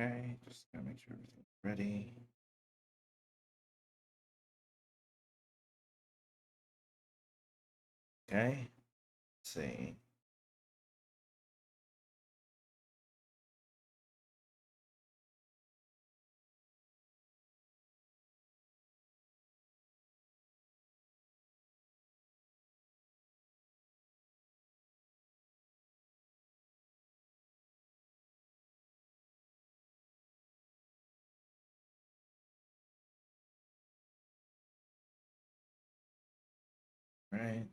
Okay, just gotta make sure everything's ready. Okay, let's see. All right.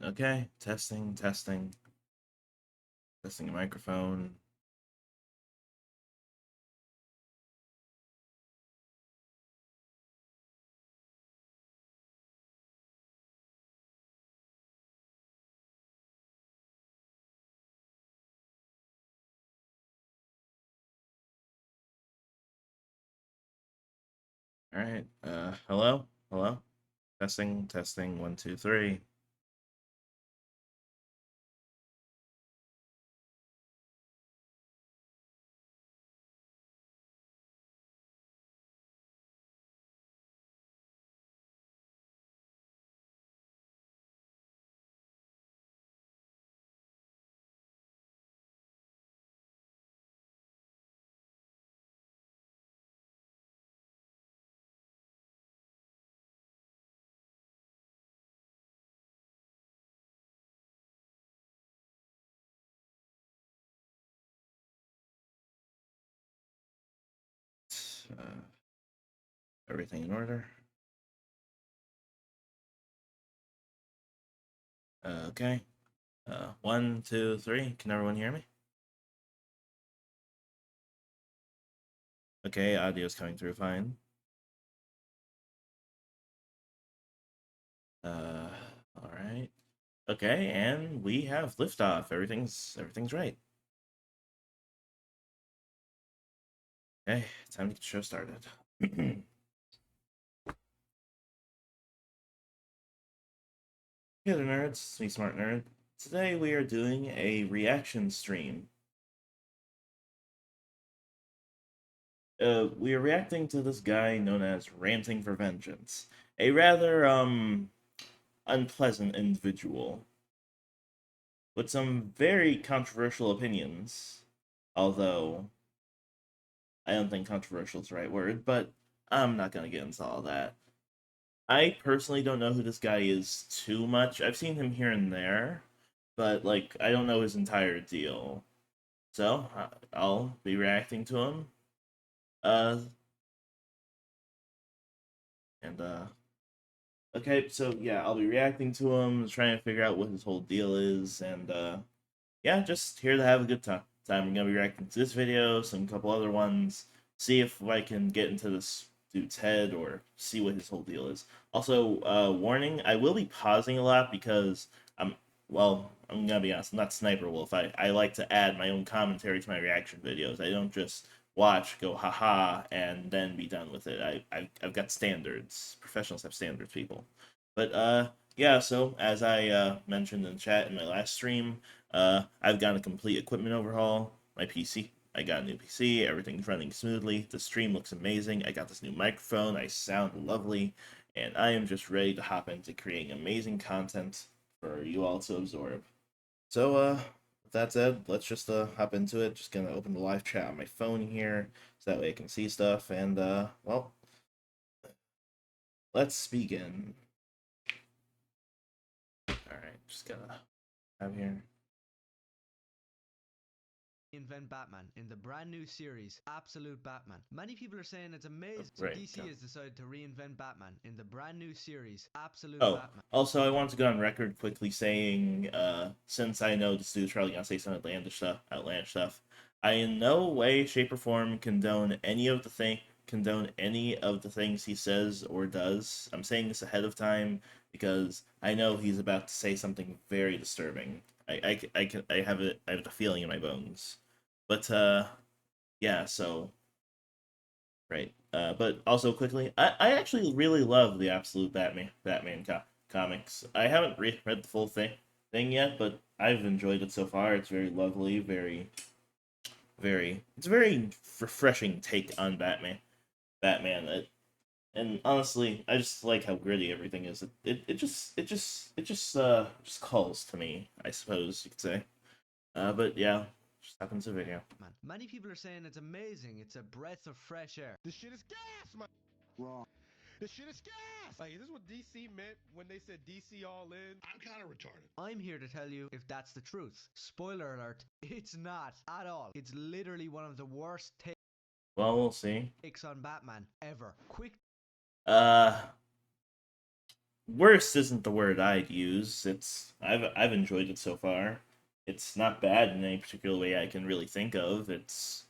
Okay, testing, testing, testing a microphone. All right. Hello, hello. Testing, testing. 1, 2, 3. Uh, Everything in order. Okay. 1, 2, 3. Can everyone hear me? Okay, audio's coming through fine. Uh, all right. Okay, and we have liftoff. Everything's right. Okay, time to get the show started. Hey there, nerds. Me, Smart Nerd. Today we are doing a reaction stream. We are reacting to this guy known as Ranting for Vengeance, a rather unpleasant individual with some very controversial opinions. Although I don't think controversial is the right word, but I'm not gonna get into all that. I personally don't know who this guy is too much. I've seen him here and there, but like I don't know his entire deal. So I'll be reacting to him. Uh, and okay, so yeah, I'll be reacting to him, trying to figure out what his whole deal is, and yeah, just here to have a good time. I'm gonna be reacting to this video, some couple other ones, see if I can get into this dude's head or see what his whole deal is. Also, warning: I will be pausing a lot because I'm I'm gonna be honest, I'm not Sniper Wolf. I like to add my own commentary to my reaction videos. I don't just watch, go haha, and then be done with it. I've got standards. Professionals have standards, people. But yeah. So as I mentioned in chat in my last stream, I've got a complete equipment overhaul. My PC. I got a new PC. Everything's running smoothly. The stream looks amazing. I got this new microphone. I sound lovely, and I am just ready to hop into creating amazing content for you all to absorb. So, with that said, let's just hop into it. Just gonna open the live chat on my phone here, so that way I can see stuff. And well, let's begin. All right, just gonna have here. Reinvent Batman in the brand new series, Absolute Batman. Many people are saying it's Oh, amazing. So right. DC Go. has decided to reinvent Batman in the brand new series, Absolute Oh, Batman. also, I want to go on record quickly saying, since I know this dude's probably gonna say some outlandish stuff, I in no way, shape, or form condone any of the things he says or does. I'm saying this ahead of time because I know he's about to say something very disturbing. I have a feeling in my bones. But yeah, so right. But also quickly, I actually really love the Absolute comics. I haven't read the full thing yet, but I've enjoyed it so far. It's very lovely, it's a very refreshing take on Batman. And honestly, I just like how gritty everything is. It just calls to me, I suppose you could say. But yeah, just happens to video. Man, many people are saying it's amazing. It's a breath of fresh air. This shit is gas, man. Wrong. This shit is gas. Like, is this what DC meant when they said DC all in? I'm kind of retarded. I'm here to tell you if that's the truth. Spoiler alert, it's not at all. It's literally one of the worst Well, we'll see. takes on Batman ever. Quick Uh, Worst isn't the word I'd use. I've enjoyed it so far. It's not bad in any particular way I can really think of. It's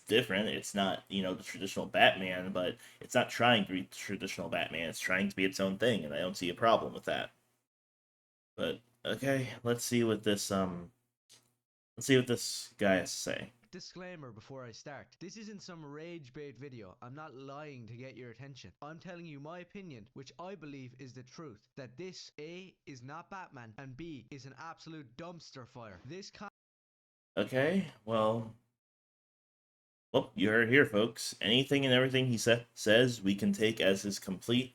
different. It's not, the traditional Batman, but it's not trying to be traditional Batman. It's trying to be its own thing, and I don't see a problem with that. But okay, let's see what this guy has to say. disclaimer before I start. This isn't some rage bait video. I'm not lying to get your attention. I'm telling you my opinion, which I believe is the truth. That this A is not Batman and B is an absolute dumpster fire. This Okay, well, you heard it here, folks. Anything and everything he says, we can take as his complete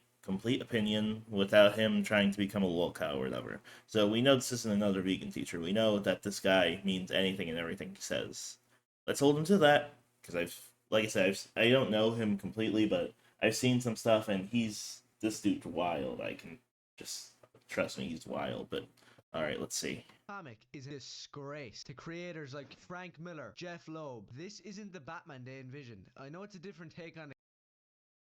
opinion without him trying to become a lolcow or whatever. So we know this isn't another vegan teacher. We know that this guy means anything and everything he says. Let's hold him to that, because like I said, I don't know him completely, but I've seen some stuff, and this dude's wild. I can just trust me, he's wild. But all right, let's see. comic is a disgrace to creators like Frank Miller, Jeff Loeb. This isn't the Batman they envisioned. I know it's a different take on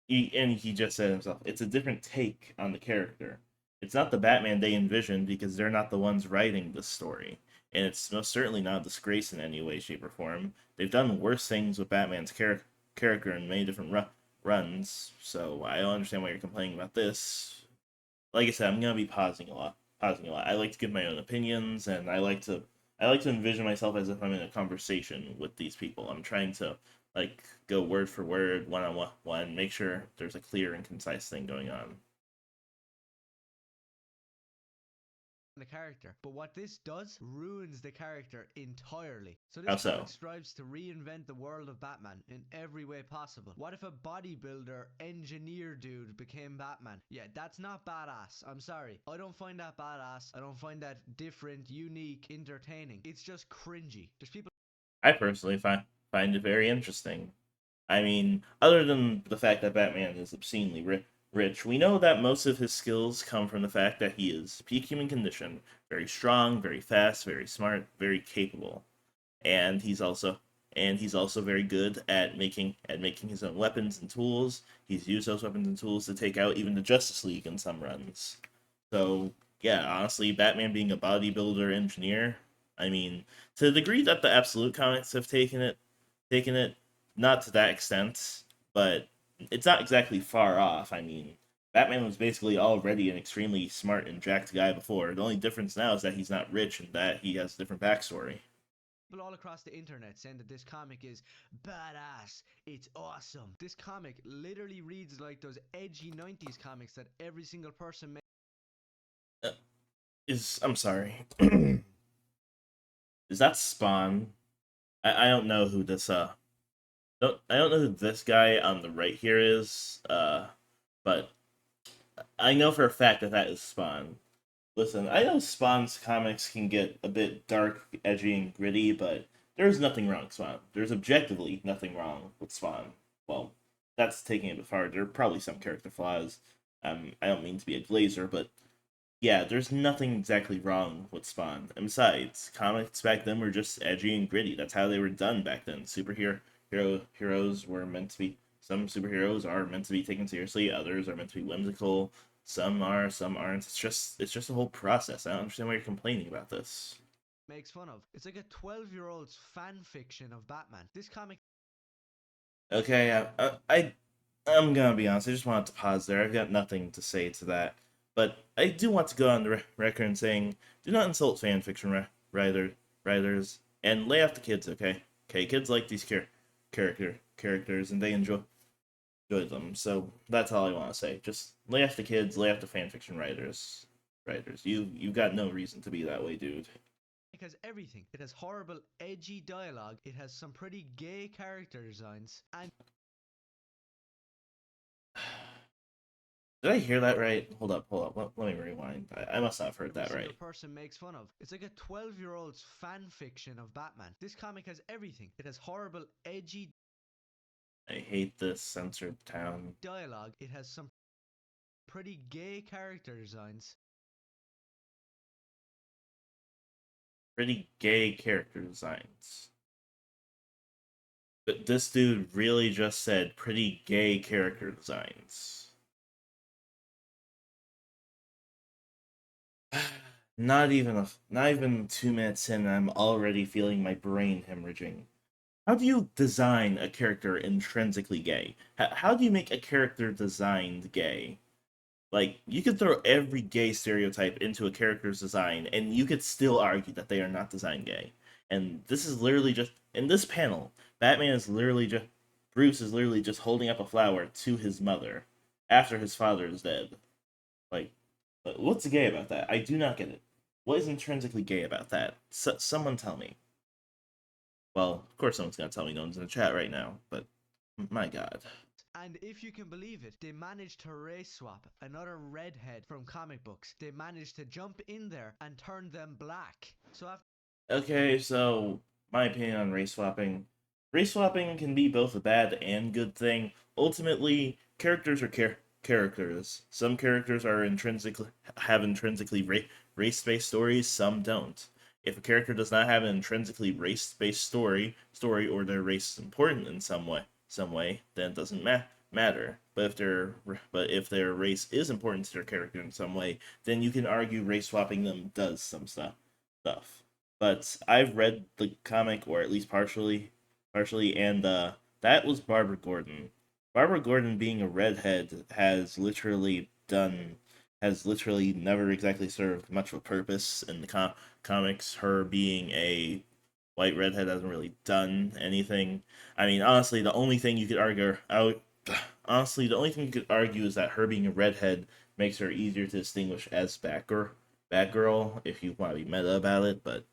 He just said himself, it's a different take on the character. It's not the Batman they envisioned because they're not the ones writing the story. And it's most certainly not a disgrace in any way, shape, or form. They've done worse things with Batman's character in many different runs, so I don't understand why you're complaining about this. Like I said, I'm gonna be pausing a lot. I like to give my own opinions, and I like to envision myself as if I'm in a conversation with these people. I'm trying to like go word for word, one on one, make sure there's a clear and concise thing going on. the character. But what this does ruins the character entirely. So How this so? comic strives to reinvent the world of Batman in every way possible. What if a bodybuilder engineer dude became Batman? Yeah, that's not badass. I'm sorry. I don't find that badass. I don't find that different, unique, entertaining. It's just cringy. There's people I personally find it very interesting. I mean, other than the fact that Batman is obscenely rich, we know that most of his skills come from the fact that he is peak human condition, very strong, very fast, very smart, very capable, and he's also very good at making his own weapons and tools. He's used those weapons and tools to take out even the Justice League in some runs. So yeah, honestly, Batman being a bodybuilder engineer, I mean, to the degree that the Absolute comics have taken it, not to that extent, but it's not exactly far off. I mean, Batman was basically already an extremely smart and jacked guy before. The only difference now is that he's not rich and that he has a different backstory. all across the internet saying that this comic is badass. It's awesome. This comic literally reads like those edgy 90s comics that every single person makes. Uh, I'm sorry. Is that Spawn? I don't know who this I don't know who this guy on the right here is. But I know for a fact that that is Spawn. Listen, I know Spawn's comics can get a bit dark, edgy, and gritty, but there's nothing wrong with Spawn. There's objectively nothing wrong with Spawn. Well, that's taking it a bit far. There are probably some character flaws. I don't mean to be a glazer, but yeah, there's nothing exactly wrong with Spawn. And besides, comics back then were just edgy and gritty. That's how they were done back then. Heroes were meant to be. Some superheroes are meant to be taken seriously. Others are meant to be whimsical. Some are, some aren't. It's just a whole process. I don't understand why you're complaining about this. Makes fun of. It's like a 12-year-old's fan fiction of Batman. This comic Okay, I'm gonna be honest. I just wanted to pause there. I've got nothing to say to that, but I do want to go on the record and saying, do not insult fan fiction writers and lay off the kids. Okay, Okay, kids like these characters, and they enjoy them. So that's all I want to say. Just lay off the kids, lay off the fanfiction writers. Writers, you've got no reason to be that way, dude. It has everything. It has horrible, edgy dialogue. It has some pretty gay character designs, and Did I hear that right? Hold up, hold up. Let me rewind. I must not have heard every that single right. person makes fun of. It's like a 12-year-old's fan fiction of Batman. This comic has everything. It has horrible, edgy I hate this censored town. dialogue. It has some pretty gay character designs. Pretty gay character designs. But this dude really just said pretty gay character designs. Not even 2 minutes in, I'm already feeling my brain hemorrhaging. How do you design a character intrinsically gay? How do you make a character designed gay? Like, you could throw every gay stereotype into a character's design, and you could still argue that they are not designed gay. And this is literally just in this panel, Batman is literally just Bruce is literally just holding up a flower to his mother after his father is dead. Like, what's gay about that? I do not get it. What is intrinsically gay about that? Someone tell me. Well, of course someone's gonna tell me. No one's in the chat right now, but my god. And if you can believe it, they managed to race swap another redhead from comic books. They managed to jump in there and turn them black. So after Okay, so my opinion on race swapping. Race swapping can be both a bad and good thing. Ultimately, characters are characters. Some characters are intrinsically race-based stories, some don't. If a character does not have an intrinsically race-based story or their race is important in some way, then it doesn't matter. But if their race is important to their character in some way, then you can argue race swapping them does some stuff. But I've read the comic, or at least partially, and that was Barbara Gordon. Barbara Gordon being a redhead has literally never exactly served much of a purpose in the comics. Her being a white redhead hasn't really done anything. I mean, honestly, the only thing you could argue, honestly, the only thing you could argue is that her being a redhead makes her easier to distinguish as Batgirl, if you want to be meta about it, but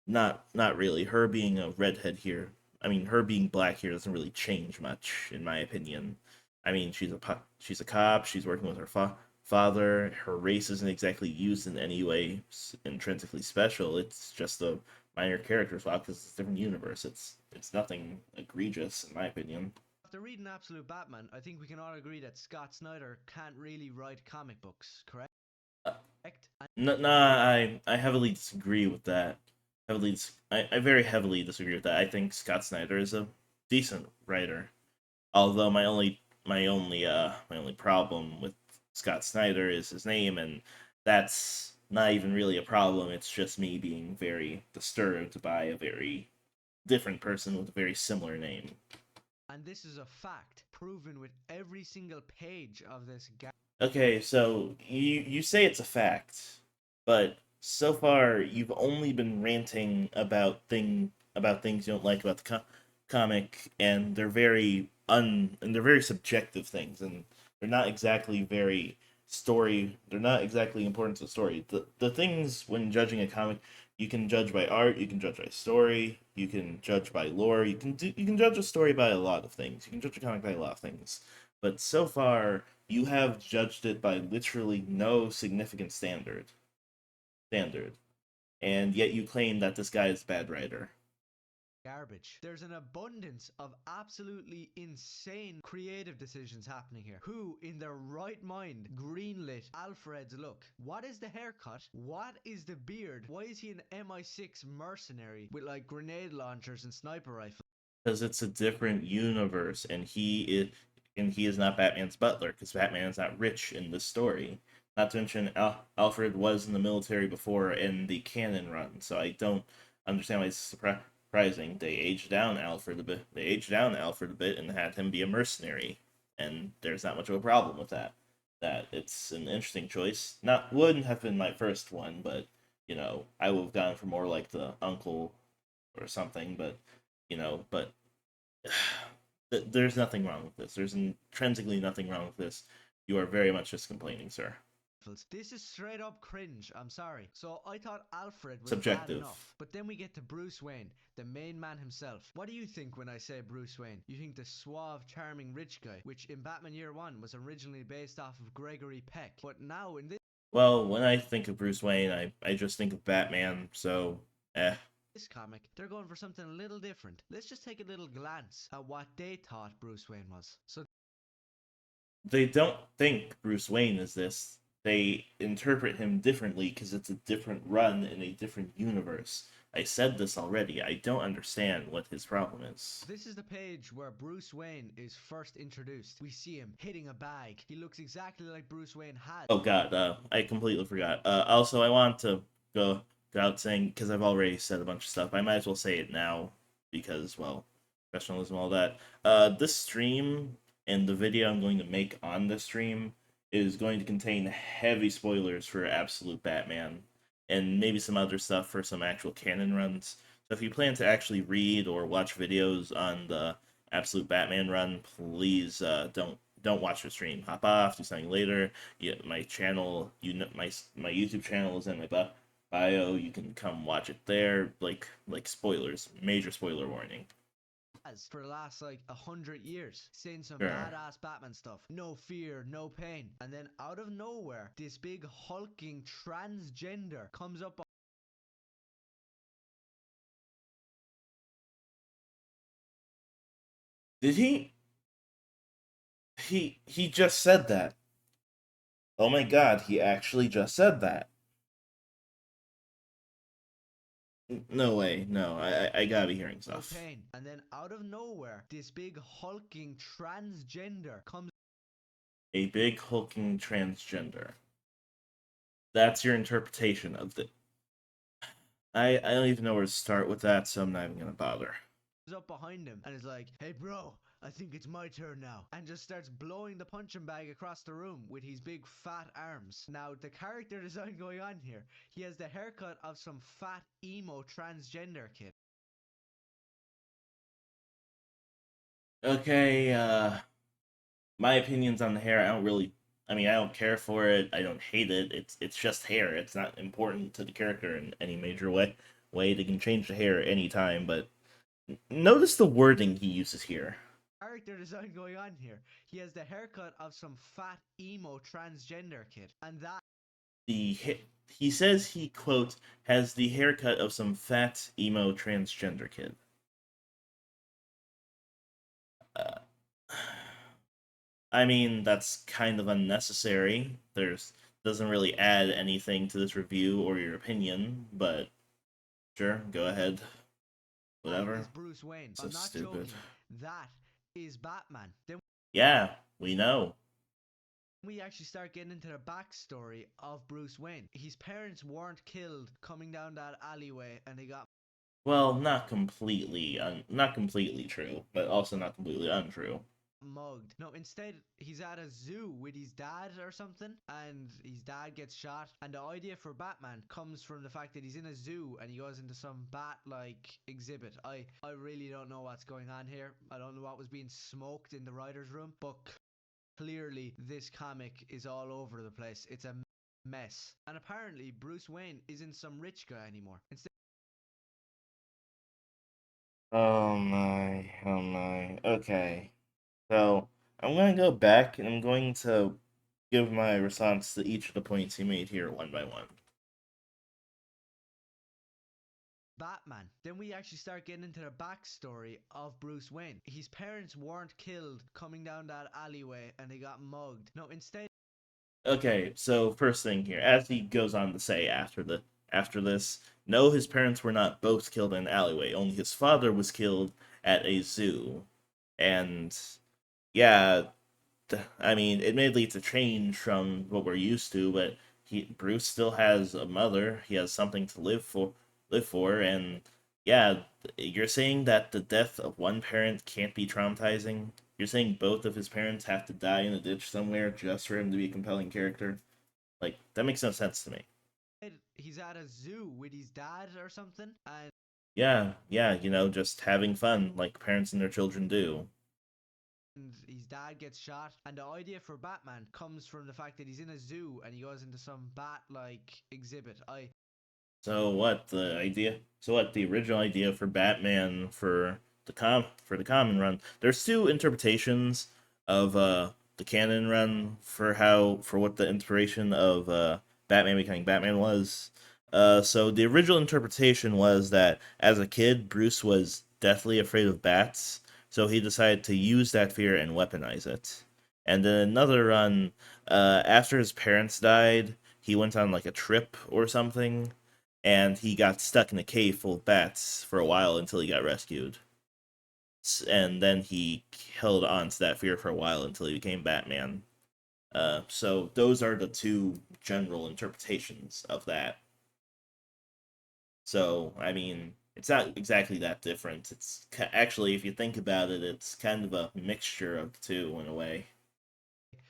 not really. Her being a redhead here, I mean, her being black here doesn't really change much, in my opinion. I mean, she's a cop. She's working with her father. Her race isn't exactly used in any way intrinsically special. It's just a minor character swap because it's a different universe. It's nothing egregious, in my opinion. reading Absolute Batman, I think we can all agree that Scott Snyder can't really write comic books, correct? Uh, And I heavily disagree with that. I very heavily disagree with that. I think Scott Snyder is a decent writer. Although my only problem with Scott Snyder is his name, and that's not even really a problem. It's just me being very disturbed by a very different person with a very similar name. and this is a fact proven with every single page of this Okay, so you say it's a fact, but so far you've only been ranting about things you don't like about the comic, and they're very subjective things, and they're not exactly very story. They're not exactly important to the story. The things when judging a comic, you can judge by art, you can judge by story, you can judge by lore, you can judge a story by a lot of things. You can judge a comic by a lot of things. But so far you have judged it by literally no significant standard, and yet you claim that this guy is a bad writer. garbage. There's an abundance of absolutely insane creative decisions happening here. Who, in their right mind, greenlit Alfred's look? What is the haircut? What is the beard? Why is he an MI6 mercenary with like grenade launchers and sniper rifles? Because it's a different universe, and he is not Batman's butler, because Batman is not rich in this story. Not to mention Alfred was in the military before in the canon run, so I don't understand why it's surprising. They aged down Alfred a bit. They aged down Alfred a bit and had him be a mercenary, and there's not much of a problem with that. That it's an interesting choice. Not wouldn't have been my first one, but I would have gone for more like the uncle or something. But but there's nothing wrong with this. There's intrinsically nothing wrong with this. You are very much just complaining, sir. This is straight up cringe, I'm sorry. So I thought Alfred was bad Subjective. enough, but then we get to Bruce Wayne, the main man himself. What do you think when I say Bruce Wayne? You think the suave, charming rich guy, which in Batman Year 1 was originally based off of Gregory Peck, but now in Well, when I think of Bruce Wayne, I just think of Batman, so this comic, they're going for something a little different. Let's just take a little glance at what they thought Bruce Wayne was. So they don't think Bruce Wayne is this. They interpret him differently because it's a different run in a different universe. I said this already. I don't understand what his problem is. this is the page where Bruce Wayne is first introduced. We see him hitting a bag. He looks exactly like Bruce Wayne had. Oh god, I completely forgot. Also, I want to go without saying, because I've already said a bunch of stuff. I might as well say it now because, well, professionalism, all that. This stream and the video I'm going to make on this stream is going to contain heavy spoilers for Absolute Batman and maybe some other stuff for some actual canon runs. So if you plan to actually read or watch videos on the Absolute Batman run, please don't watch the stream. Hop off, do something later. Yeah, my channel, my YouTube channel is in my bio. You can come watch it there. Like spoilers, major spoiler warning. For the last like 100 years, saying some Sure. badass Batman stuff. No fear, no pain. And then out of nowhere, this big hulking transgender comes up. Did he? He just said that. Oh my god, he actually just said that. No way. No, I gotta be hearing No stuff. pain. And then out of nowhere, this big hulking transgender comes. A big hulking transgender. That's your interpretation of the. I don't even know where to start with that, so I'm not even gonna bother. Up behind him and is like, hey bro, I think it's my turn now, and just starts blowing the punching bag across the room with his big fat arms. Now the character design going on here, he has the haircut of some fat emo transgender kid. Okay, my opinions on the hair, I don't care for it. I don't hate it. It's just hair. It's not important to the character in any major way. They can change the hair anytime, but notice the wording he uses here. Character design going on here, he has the haircut of some fat emo transgender kid, and that He says he quote has the haircut of some fat emo transgender kid. Uh, I mean, that's kind of unnecessary. There's doesn't really add anything to this review or your opinion, but sure, go ahead. Whatever. is Bruce Wayne. So I'm not stupid. joking. That is Batman. Then Yeah, we know. we actually start getting into the backstory of Bruce Wayne. His parents weren't killed coming down that alleyway, and they got Well, not completely true, but also not completely untrue. mugged. No, instead he's at a zoo with his dad or something, and his dad gets shot. And the idea for Batman comes from the fact that he's in a zoo and he goes into some bat-like exhibit. I really don't know what's going on here. I don't know what was being smoked in the writer's room, but clearly this comic is all over the place. It's a mess. And apparently Bruce Wayne isn't some rich guy anymore. Instead, Oh my, oh my. Okay. So, I'm going to go back and I'm going to give my response to each of the points he made here one by one. Batman. Then we actually start getting into the backstory of Bruce Wayne. His parents weren't killed coming down that alleyway and they got mugged. No, instead Okay, so first thing here, as he goes on to say after this, no, his parents were not both killed in an alleyway. Only his father was killed at a zoo, and yeah, I mean, admittedly, it's a change from what we're used to, but Bruce still has a mother. He has something to live for, and yeah, you're saying that the death of one parent can't be traumatizing. You're saying both of his parents have to die in a ditch somewhere just for him to be a compelling character. Like that makes no sense to me. he's at a zoo with his dad or something, and Yeah, yeah, just having fun like parents and their children do. and his dad gets shot. And the idea for Batman comes from the fact that he's in a zoo and he goes into some bat-like exhibit. So what the idea? So what the original idea for Batman for the common run? There's two interpretations of the canon run for what the inspiration of Batman becoming Batman was. So the original interpretation was that as a kid, Bruce was deathly afraid of bats, so he decided to use that fear and weaponize it. And then another run, after his parents died, he went on like a trip or something, and he got stuck in a cave full of bats for a while until he got rescued. And then he held on to that fear for a while until he became Batman. So those are the two general interpretations of that. So I mean, it's not exactly that different. It's actually, if you think about it, it's kind of a mixture of the two in a way.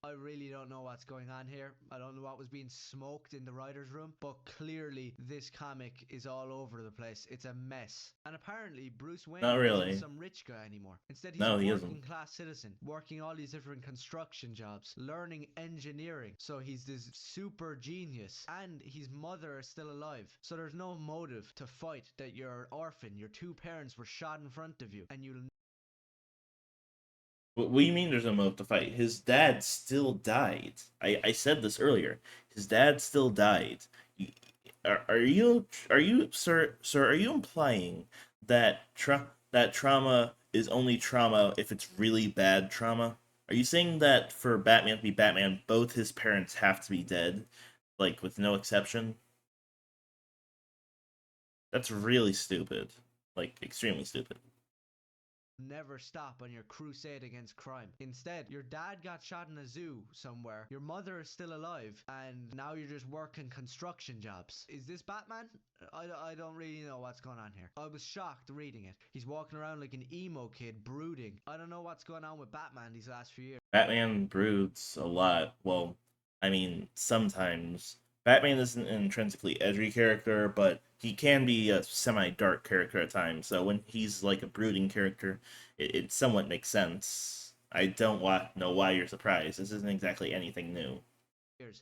I really don't know what's going on here. I don't know what was being smoked in the writer's room, but clearly this comic is all over the place. It's a mess. And apparently Bruce Not Wayne isn't really. some rich guy anymore. Instead, he's a No, he working isn't. class citizen, working all these different construction jobs, learning engineering. So he's this super genius, and his mother is still alive. So there's no motive to fight that you're an orphan. Your two parents were shot in front of you, and you'll What do you mean there's no motive to fight? His dad still died. I said this earlier. His dad still died. Are you, sir, are you implying that that trauma is only trauma if it's really bad trauma? Are you saying that for Batman to be Batman, both his parents have to be dead, like with no exception? That's really stupid. Like extremely stupid. never stop on your crusade against crime. Instead, your dad got shot in a zoo somewhere, your mother is still alive, and now you're just working construction jobs. Is this Batman? I don't really know what's going on here. I was shocked reading it. He's walking around like an emo kid, brooding. I don't know what's going on with Batman these last few years. Batman broods a lot. Well, I mean, sometimes Batman isn't an intrinsically edgy character, but he can be a semi-dark character at times. So when he's like a brooding character, it somewhat makes sense. I don't know why you're surprised. This isn't exactly anything new.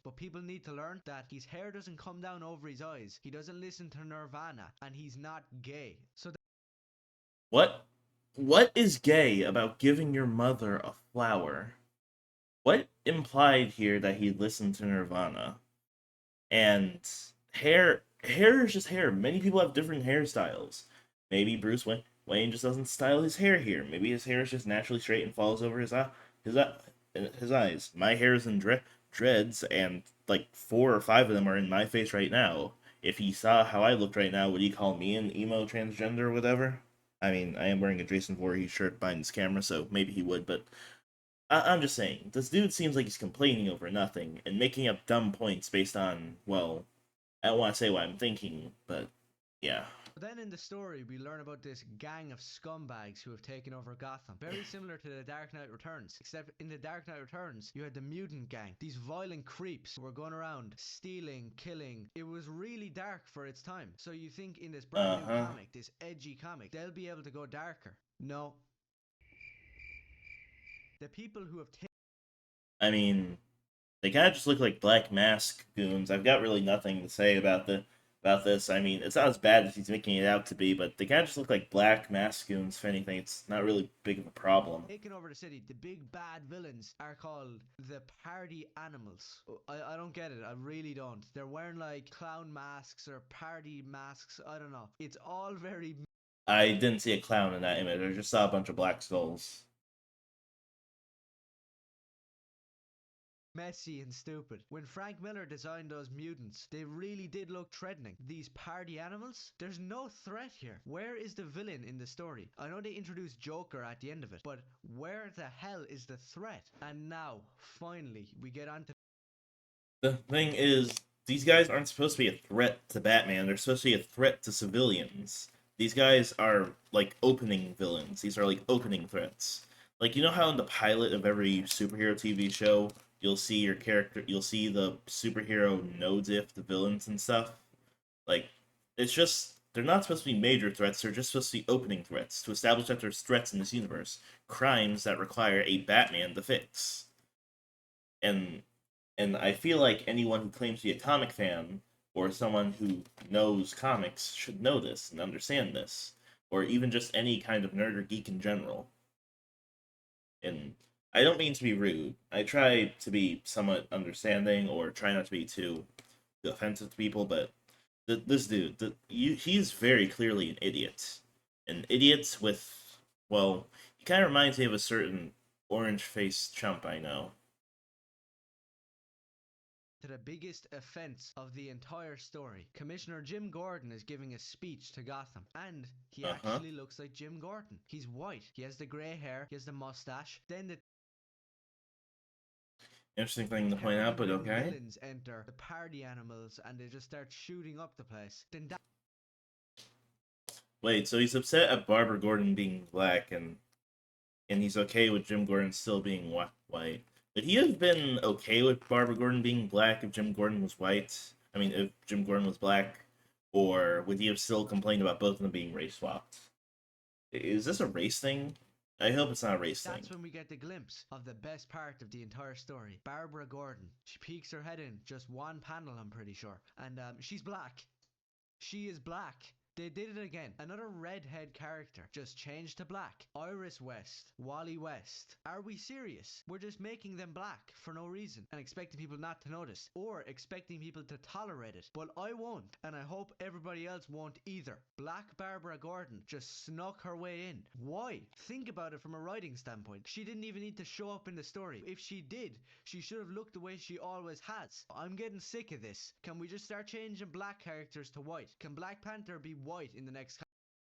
But people need to learn that his hair doesn't come down over his eyes. He doesn't listen to Nirvana, and he's not gay. So What? What is gay about giving your mother a flower? What implied here that he listened to Nirvana? And hair is just hair. Many people have different hairstyles. Maybe Wayne just doesn't style his hair here. Maybe his hair is just naturally straight and falls over his eye, his eyes. My hair is in dreads, and like 4 or 5 of them are in my face right now. If he saw how I looked right now, would he call me an emo transgender or whatever? I mean, I am wearing a Jason Voorhees shirt behind this camera, so maybe he would, but I'm just saying, this dude seems like he's complaining over nothing and making up dumb points based on, well, I don't want to say what I'm thinking, but yeah. then in the story, we learn about this gang of scumbags who have taken over Gotham. Very similar to The Dark Knight Returns, except in The Dark Knight Returns, you had the mutant gang. These violent creeps who were going around stealing, killing. It was really dark for its time. So you think in this brand Uh new huh. comic, this edgy comic, they'll be able to go darker. No. The people who have taken I mean, they kind of just look like Black Mask goons. I've got really nothing to say about this. I mean, it's not as bad as he's making it out to be, but they kind of just look like Black Mask goons. If anything, it's not really big of a problem. taken over the city, the big bad villains are called the party animals. I don't get it. I really don't. They're wearing like clown masks or party masks. I don't know. It's all very I didn't see a clown in that image. I just saw a bunch of black skulls. messy and stupid. When Frank Miller designed those mutants, they really did look threatening. These party animals? There's no threat here. Where is the villain in the story? I know they introduced Joker at the end of it, but where the hell is the threat? And now, finally, we get on to The thing is, these guys aren't supposed to be a threat to Batman. They're supposed to be a threat to civilians. These guys are like opening villains. These are like opening threats. Like, you know how in the pilot of every superhero TV show, you'll see the superhero no diff the villains and stuff. Like, it's just they're not supposed to be major threats, they're just supposed to be opening threats, to establish that there's threats in this universe. Crimes that require a Batman to fix. And I feel like anyone who claims to be a comic fan, or someone who knows comics, should know this and understand this. Or even just any kind of nerd or geek in general. And I don't mean to be rude. I try to be somewhat understanding, or try not to be too offensive to people, but this dude, he's very clearly an idiot. An idiot with, well, he kind of reminds me of a certain orange-faced chump I know. To the biggest offense of the entire story. Commissioner Jim Gordon is giving a speech to Gotham, and he actually looks like Jim Gordon. He's white. He has the grey hair. He has the mustache. Then the interesting thing to point out, but okay. Villains enter the party animals, and they just start shooting up the place. Then that. Wait, so he's upset at Barbara Gordon being black, and he's okay with Jim Gordon still being white. Would he have been okay with Barbara Gordon being black if Jim Gordon was white? I mean, if Jim Gordon was black, or would he have still complained about both of them being race swapped? Is this a race thing? I hope it's not a race thing. That's when we get the glimpse of the best part of the entire story. Barbara Gordon. She peeks her head in just one panel, I'm pretty sure. And she's black. She is black. They did it again. Another redhead character just changed to black. Iris West, Wally West. Are we serious? We're just making them black for no reason and expecting people not to notice, or expecting people to tolerate it. But I won't, and I hope everybody else won't either. Black Barbara Gordon just snuck her way in. Why? Think about it from a writing standpoint. She didn't even need to show up in the story. If she did, she should have looked the way she always has. I'm getting sick of this. Can we just start changing black characters to white? Can Black Panther be white in the next?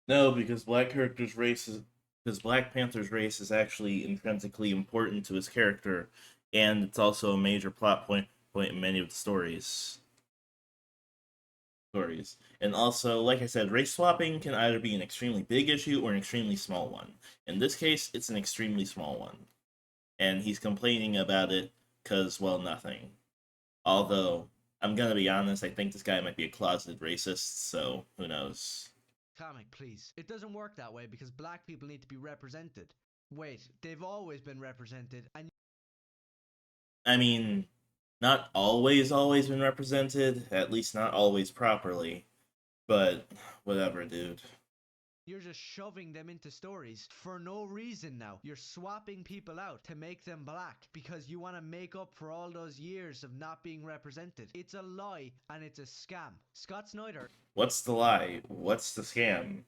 No, because Black Panther's race is actually intrinsically important to his character, and it's also a major plot point in many of the stories. And also, like I said, race swapping can either be an extremely big issue or an extremely small one. In this case, it's an extremely small one. And he's complaining about it because, well, nothing. Although, I'm gonna be honest, I think this guy might be a closeted racist, so who knows. Comic, please. It doesn't work that way because black people need to be represented. Wait, they've always been represented, and I mean, not always been represented, at least not always properly. But whatever, dude. you're just shoving them into stories for no reason now. You're swapping people out to make them black because you want to make up for all those years of not being represented. It's a lie and it's a scam. Scott Snyder. What's the lie? What's the scam?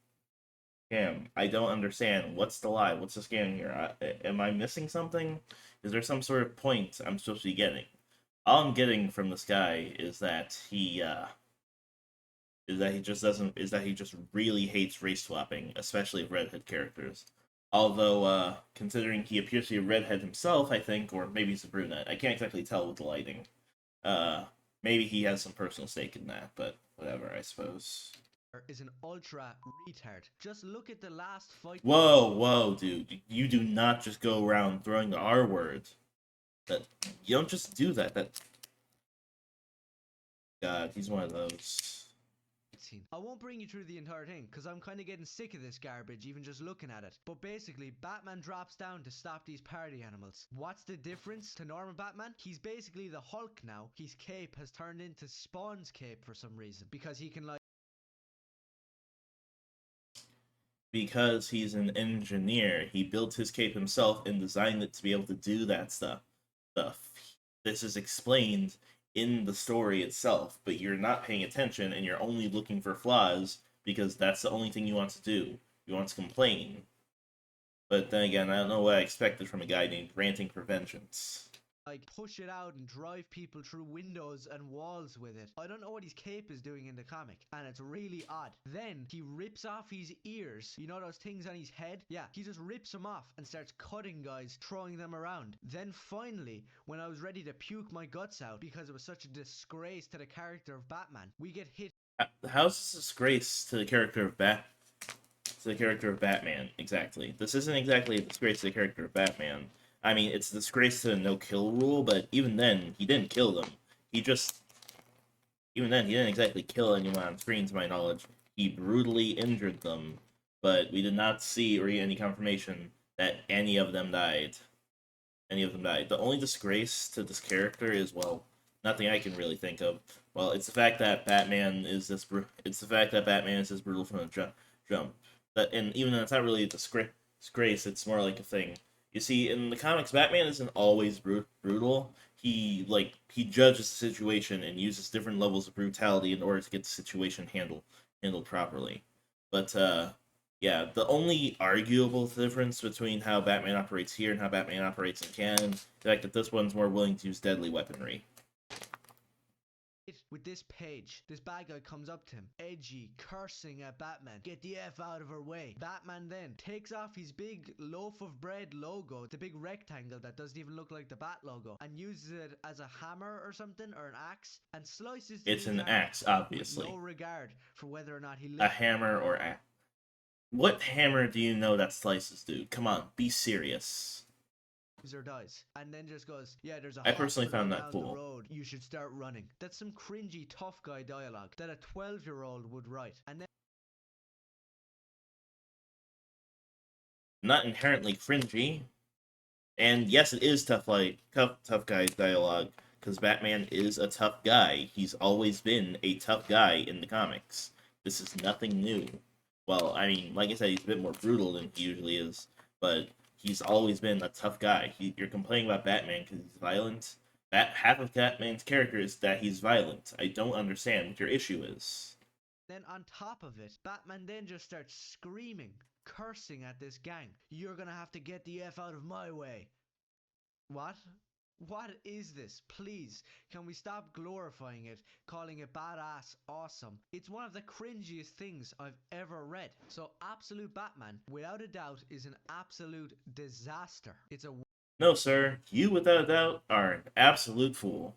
I don't understand. What's the lie? What's the scam here? Am I missing something? Is there some sort of point I'm supposed to be getting? All I'm getting from this guy is that he just really hates race swapping, especially of redhead characters. Although, considering he appears to be a redhead himself, I think, or maybe he's a brunette. I can't exactly tell with the lighting. Maybe he has some personal stake in that, but whatever, I suppose. Is an ultra retard. Just look at the last fight. Whoa, dude. You do not just go around throwing the R word. You don't just do that. God, he's one of those. I won't bring you through the entire thing because I'm kind of getting sick of this garbage even just looking at it. But basically, Batman drops down to stop these party animals. What's the difference to normal Batman? He's basically the Hulk now. His cape has turned into Spawn's cape for some reason because he can Because he's an engineer. He built his cape himself and designed it to be able to do that stuff. This is explained in the story itself, but you're not paying attention and you're only looking for flaws because that's the only thing you want to do. You want to complain. But then again, I don't know what I expected from a guy named Ranting for Vengeance. push it out and drive people through windows and walls with it. I don't know what his cape is doing in the comic, and it's really odd. Then he rips off his ears. You know those things on his head? Yeah, he just rips them off and starts cutting guys, throwing them around. Then finally, when I was ready to puke my guts out because it was such a disgrace to the character of Batman, we get hit. How's this a disgrace to the character of Batman, exactly. This isn't exactly a disgrace to the character of Batman. I mean, it's a disgrace to the no-kill rule, but even then, he didn't kill them. Even then, he didn't exactly kill anyone on screen, to my knowledge. He brutally injured them, but we did not see or get any confirmation that any of them died. Any of them died. The only disgrace to this character is, well, nothing I can really think of. Well, it's the fact that Batman is this. It's the fact that Batman is this brutal from the jump. That, and even though it's not really a disgrace, it's more like a thing. You see, in the comics, Batman isn't always brutal. He judges the situation and uses different levels of brutality in order to get the situation handled properly. But yeah, the only arguable difference between how Batman operates here and how Batman operates in canon, the fact that this one's more willing to use deadly weaponry. With this page, this bad guy comes up to him, edgy, cursing at Batman. Get the F out of her way. Batman then takes off his big loaf of bread logo, the big rectangle that doesn't even look like the Bat logo, and uses it as a hammer or something, or an axe, and slices the It's dude's an arm axe, off, obviously. with no regard for whether or not he A lives. hammer or axe. What hammer do you know that slices, dude? Come on, be serious. Or dies, and then just goes, yeah, there's a I personally hospital found that down cool. the road, you should start running. That's some cringy tough guy dialogue that a 12-year-old would write. And then Not inherently cringy. And yes, it is tough guy dialogue, because Batman is a tough guy. He's always been a tough guy in the comics. This is nothing new. Well, I mean, like I said, he's a bit more brutal than he usually is, but he's always been a tough guy. You're complaining about Batman because he's violent. Half of Batman's character is that he's violent. I don't understand what your issue is. Then on top of it, Batman then just starts screaming, cursing at this gang. You're gonna have to get the F out of my way. What? What is this? Please, can we stop glorifying it, calling it badass awesome? It's one of the cringiest things I've ever read. So Absolute Batman, without a doubt, is an absolute disaster. It's a... No, sir, you without a doubt are an absolute fool.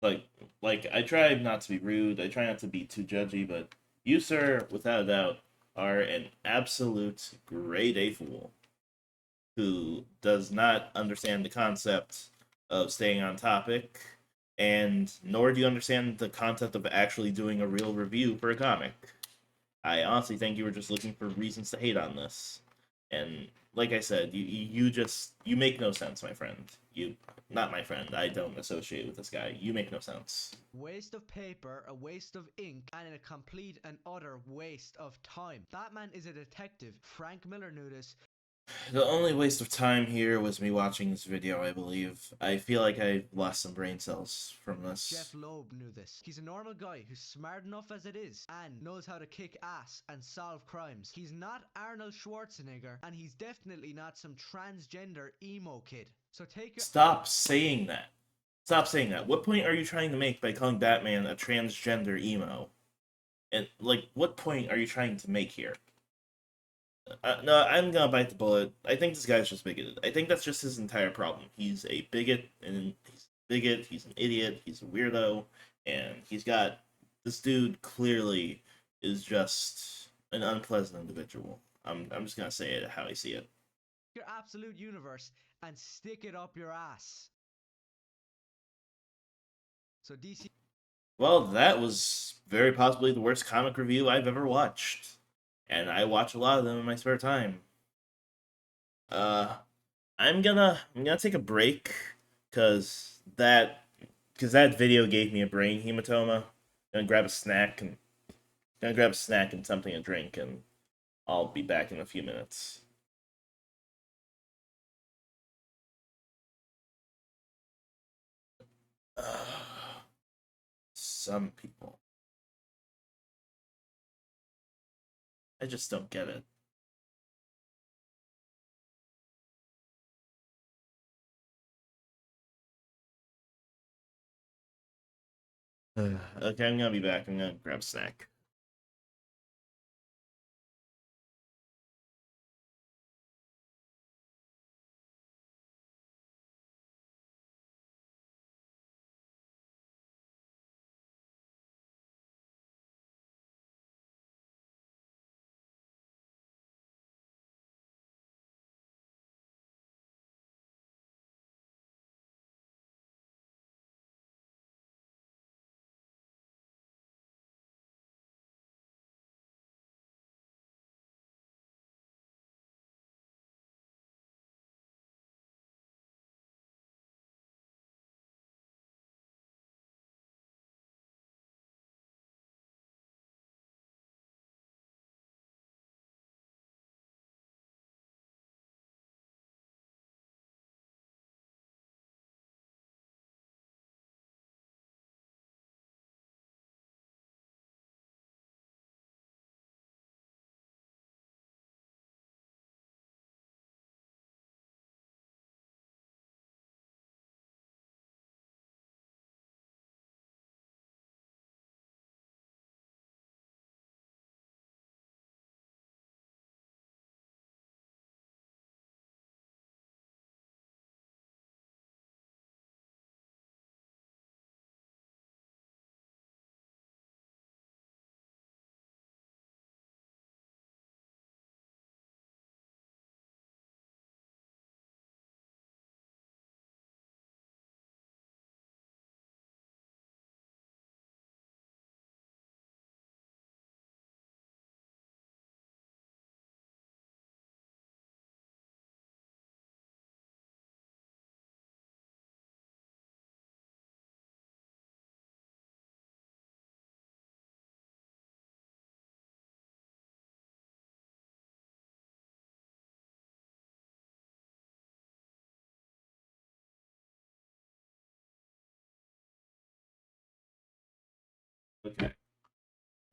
like I try not to be rude, I try not to be too judgy, but you, sir, without a doubt, are an absolute grade A fool who does not understand the concept of staying on topic, and nor do you understand the concept of actually doing a real review for a comic. I honestly think you were just looking for reasons to hate on this. And like I said, you make no sense, my friend. You Not my friend. I don't associate with this guy. You make no sense. waste of paper, a waste of ink, and a complete and utter waste of time. Batman is a detective. Frank Miller knew this. The only waste of time here was me watching this video, I believe. I feel like I lost some brain cells from this. Jeff Loeb knew this. He's a normal guy who's smart enough as it is and knows how to kick ass and solve crimes. He's not Arnold Schwarzenegger, and he's definitely not some transgender emo kid. So take your... Stop saying that. Stop saying that. What point are you trying to make by calling Batman a transgender emo? And, like, what point are you trying to make here? No, I'm gonna bite the bullet. I think this guy's just bigoted. I think that's just his entire problem. He's a bigot, and he's an idiot, he's a weirdo, and he's got... This dude clearly is just an unpleasant individual. I'm just gonna say it how I see it. Your absolute universe and stick it up your ass. So DC... Well, that was very possibly the worst comic review I've ever watched. And I watch a lot of them in my spare time. Uh, I'm gonna take a break because that video gave me a brain hematoma. Gonna grab a snack and something to drink, and I'll be back in a few minutes. Some people, I just don't get it. Okay, I'm gonna be back. I'm gonna grab a snack.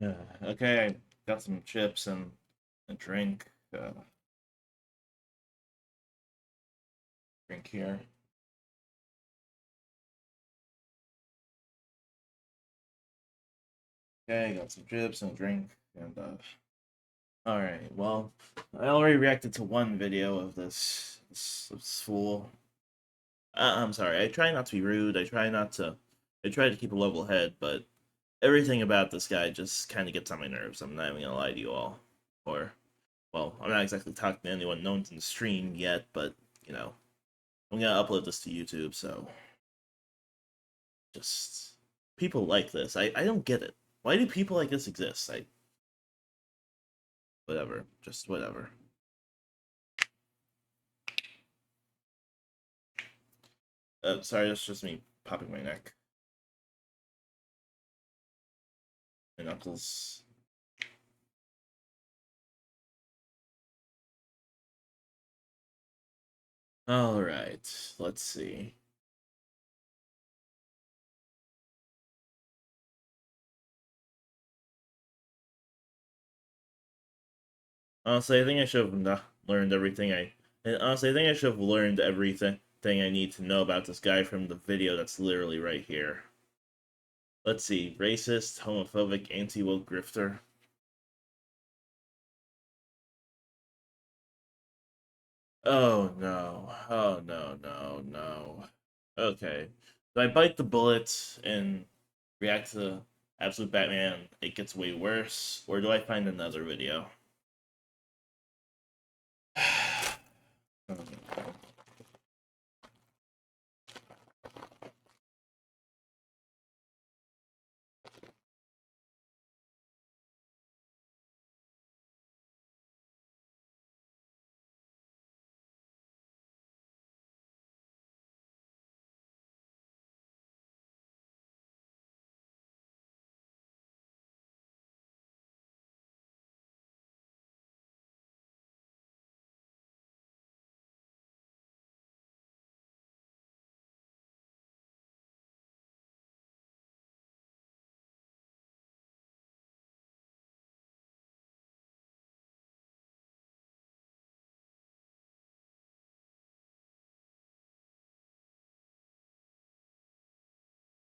Okay, I got some chips and a drink. Drink here. Okay, got some chips and a drink, and all right. Well, I already reacted to one video of this fool. I'm sorry. I try not to be rude. I try not to. I try to keep a level head, but everything about this guy just kind of gets on my nerves. I'm not even gonna lie to you all. Or, well, I'm not exactly talking to anyone known in the stream yet, but you know, I'm gonna upload this to YouTube, so just people like this. I don't get it. Why do people like this exist? I whatever. Just whatever. Sorry, that's just me popping my neck. My knuckles. All right, let's see. Honestly, I think I should have learned everything I. And honestly, I think I should have learned everything I need to know about this guy from the video that's literally right here. Let's see, racist, homophobic, anti-woke grifter. Oh no! Oh no! No! No! Okay, do I bite the bullet and react to Absolute Batman? It gets way worse, or do I find another video?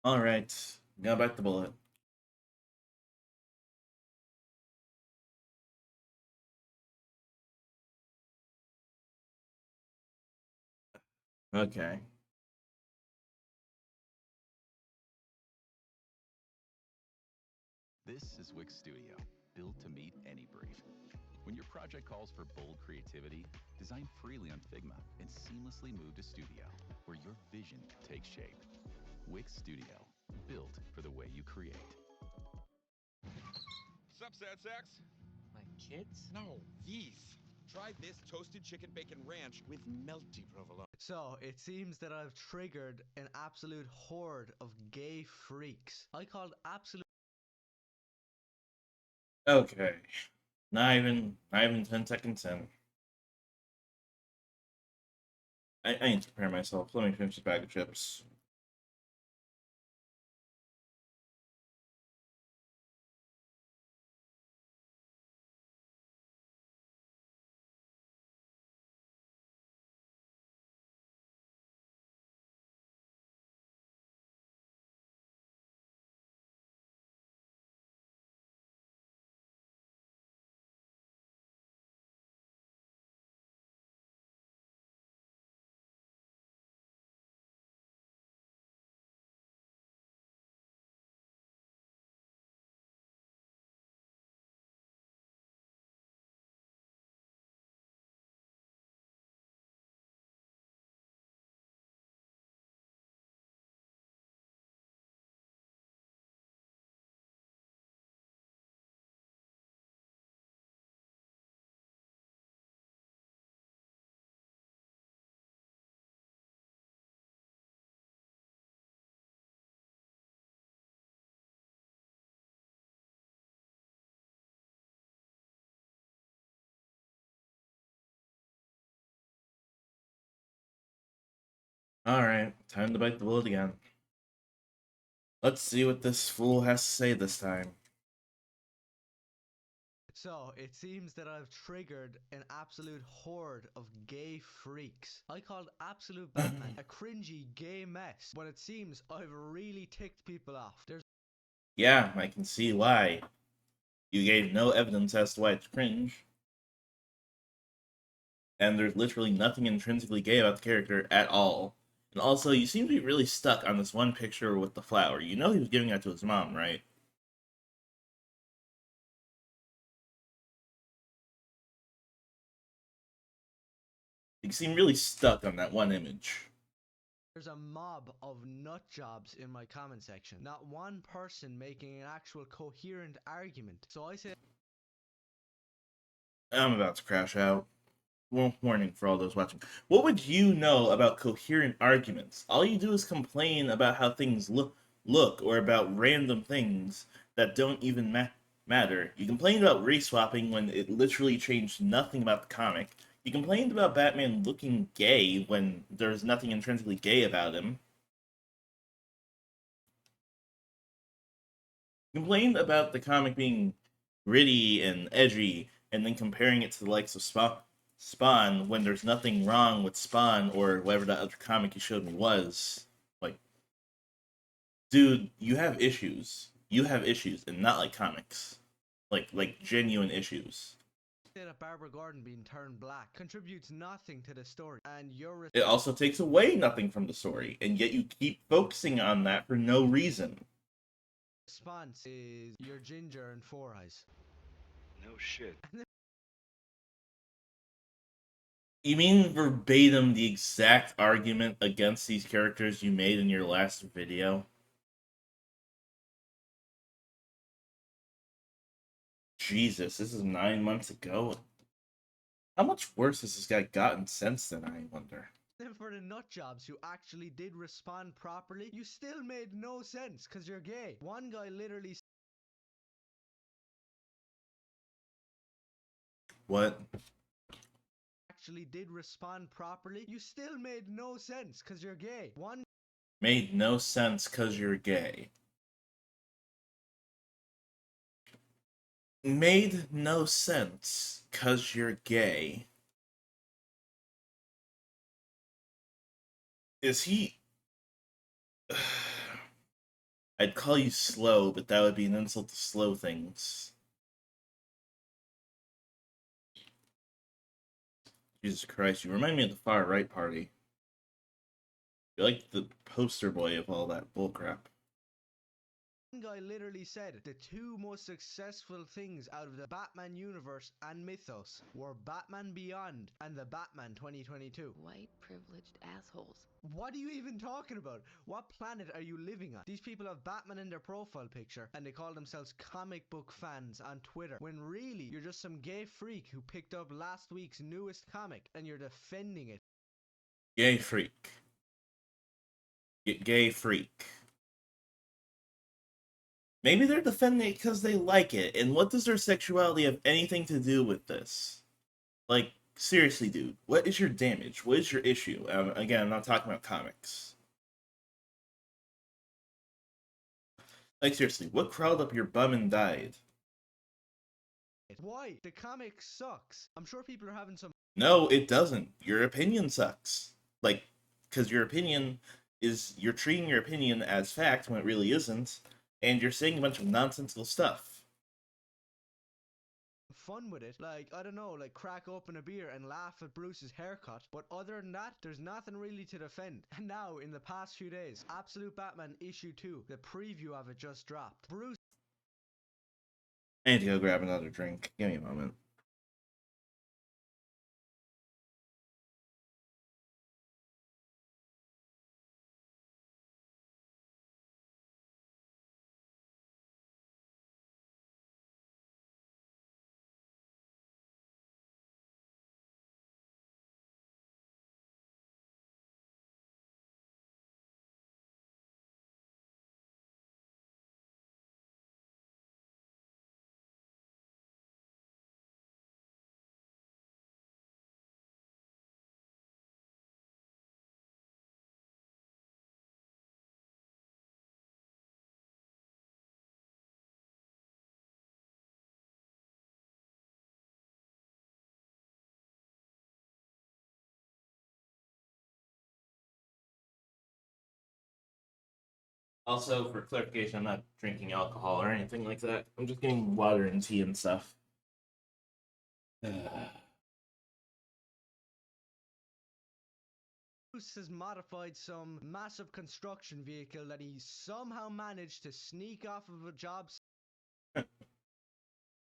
All right, now back the bullet. Okay. This is Wix Studio, built to meet any brief. When your project calls for bold creativity, design freely on Figma and seamlessly move to Studio, where your vision takes shape. Wix Studio, built for the way you create. Sup, sad sacks? My kids? No, these. Try this toasted chicken bacon ranch with melty provolone. So, it seems that I've triggered an absolute horde of gay freaks. I called absolute. Okay. Not even 10 seconds in. I need to prepare myself. Let me finish this bag of chips. All right, time to bite the bullet again. Let's see what this fool has to say this time. So, it seems that I've triggered an absolute horde of gay freaks. I called Absolute Batman a cringy gay mess, but it seems I've really ticked people off. There's Yeah, I can see why. You gave no evidence as to why it's cringe. And there's literally nothing intrinsically gay about the character at all. And also, you seem to be really stuck on this one picture with the flower. You know he was giving that to his mom, right? You seem really stuck on that one image. There's a mob of nut jobs in my comment section. Not one person making an actual coherent argument. So I say I'm about to crash out. Well, warning for all those watching. What would you know about coherent arguments? All you do is complain about how things look or about random things that don't even matter. You complained about race swapping when it literally changed nothing about the comic. You complained about Batman looking gay when there's nothing intrinsically gay about him. You complained about the comic being gritty and edgy, and then comparing it to the likes of Spawn when there's nothing wrong with Spawn or whatever that other comic you showed me was. Like, dude, you have issues. You have issues, and not like comics. Like genuine issues. that Barbara Gordon being turned black contributes nothing to the story, and your It also takes away nothing from the story, and yet you keep focusing on that for no reason. response is you're ginger and four eyes. No shit. You mean verbatim the exact argument against these characters you made in your last video? Jesus, this is 9 months ago. How much worse has this guy gotten since then, I wonder? Then for the nut jobs who actually did respond properly, you still made no sense because you're gay. One guy literally What? actually did respond properly, you still made no sense because you're gay. One Made no sense because you're gay. Made no sense because you're gay. Is he... I'd call you slow, but that would be an insult to slow things. Jesus Christ, you remind me of the far right party. You're like the poster boy of all that bullcrap. guy literally said the two most successful things out of the Batman universe and mythos were Batman Beyond and the Batman 2022. White privileged assholes. What are you even talking about? What planet are you living on? These people have Batman in their profile picture and they call themselves comic book fans on Twitter, when really you're just some gay freak who picked up last week's newest comic and you're defending it. Gay freak. Gay freak. Maybe they're defending it because they like it, and what does their sexuality have anything to do with this? Like, seriously, dude, what is your damage? What is your issue? Again, I'm not talking about comics. Like, seriously, what crawled up your bum and died? Why? The comic sucks. I'm sure people are having some No, it doesn't. Your opinion sucks. Like, because your opinion is, you're treating your opinion as fact when it really isn't, and you're saying a bunch of nonsensical stuff. fun with it. Like, I don't know, like crack open a beer and laugh at Bruce's haircut. But other than that, there's nothing really to defend. And now, in the past few days, Absolute Batman issue 2, the preview of it just dropped. Bruce I need to go grab another drink. Give me a moment. Also, for clarification, I'm not drinking alcohol or anything like that. I'm just getting water and tea and stuff. Bruce has modified some massive construction vehicle that he somehow managed to sneak off of a job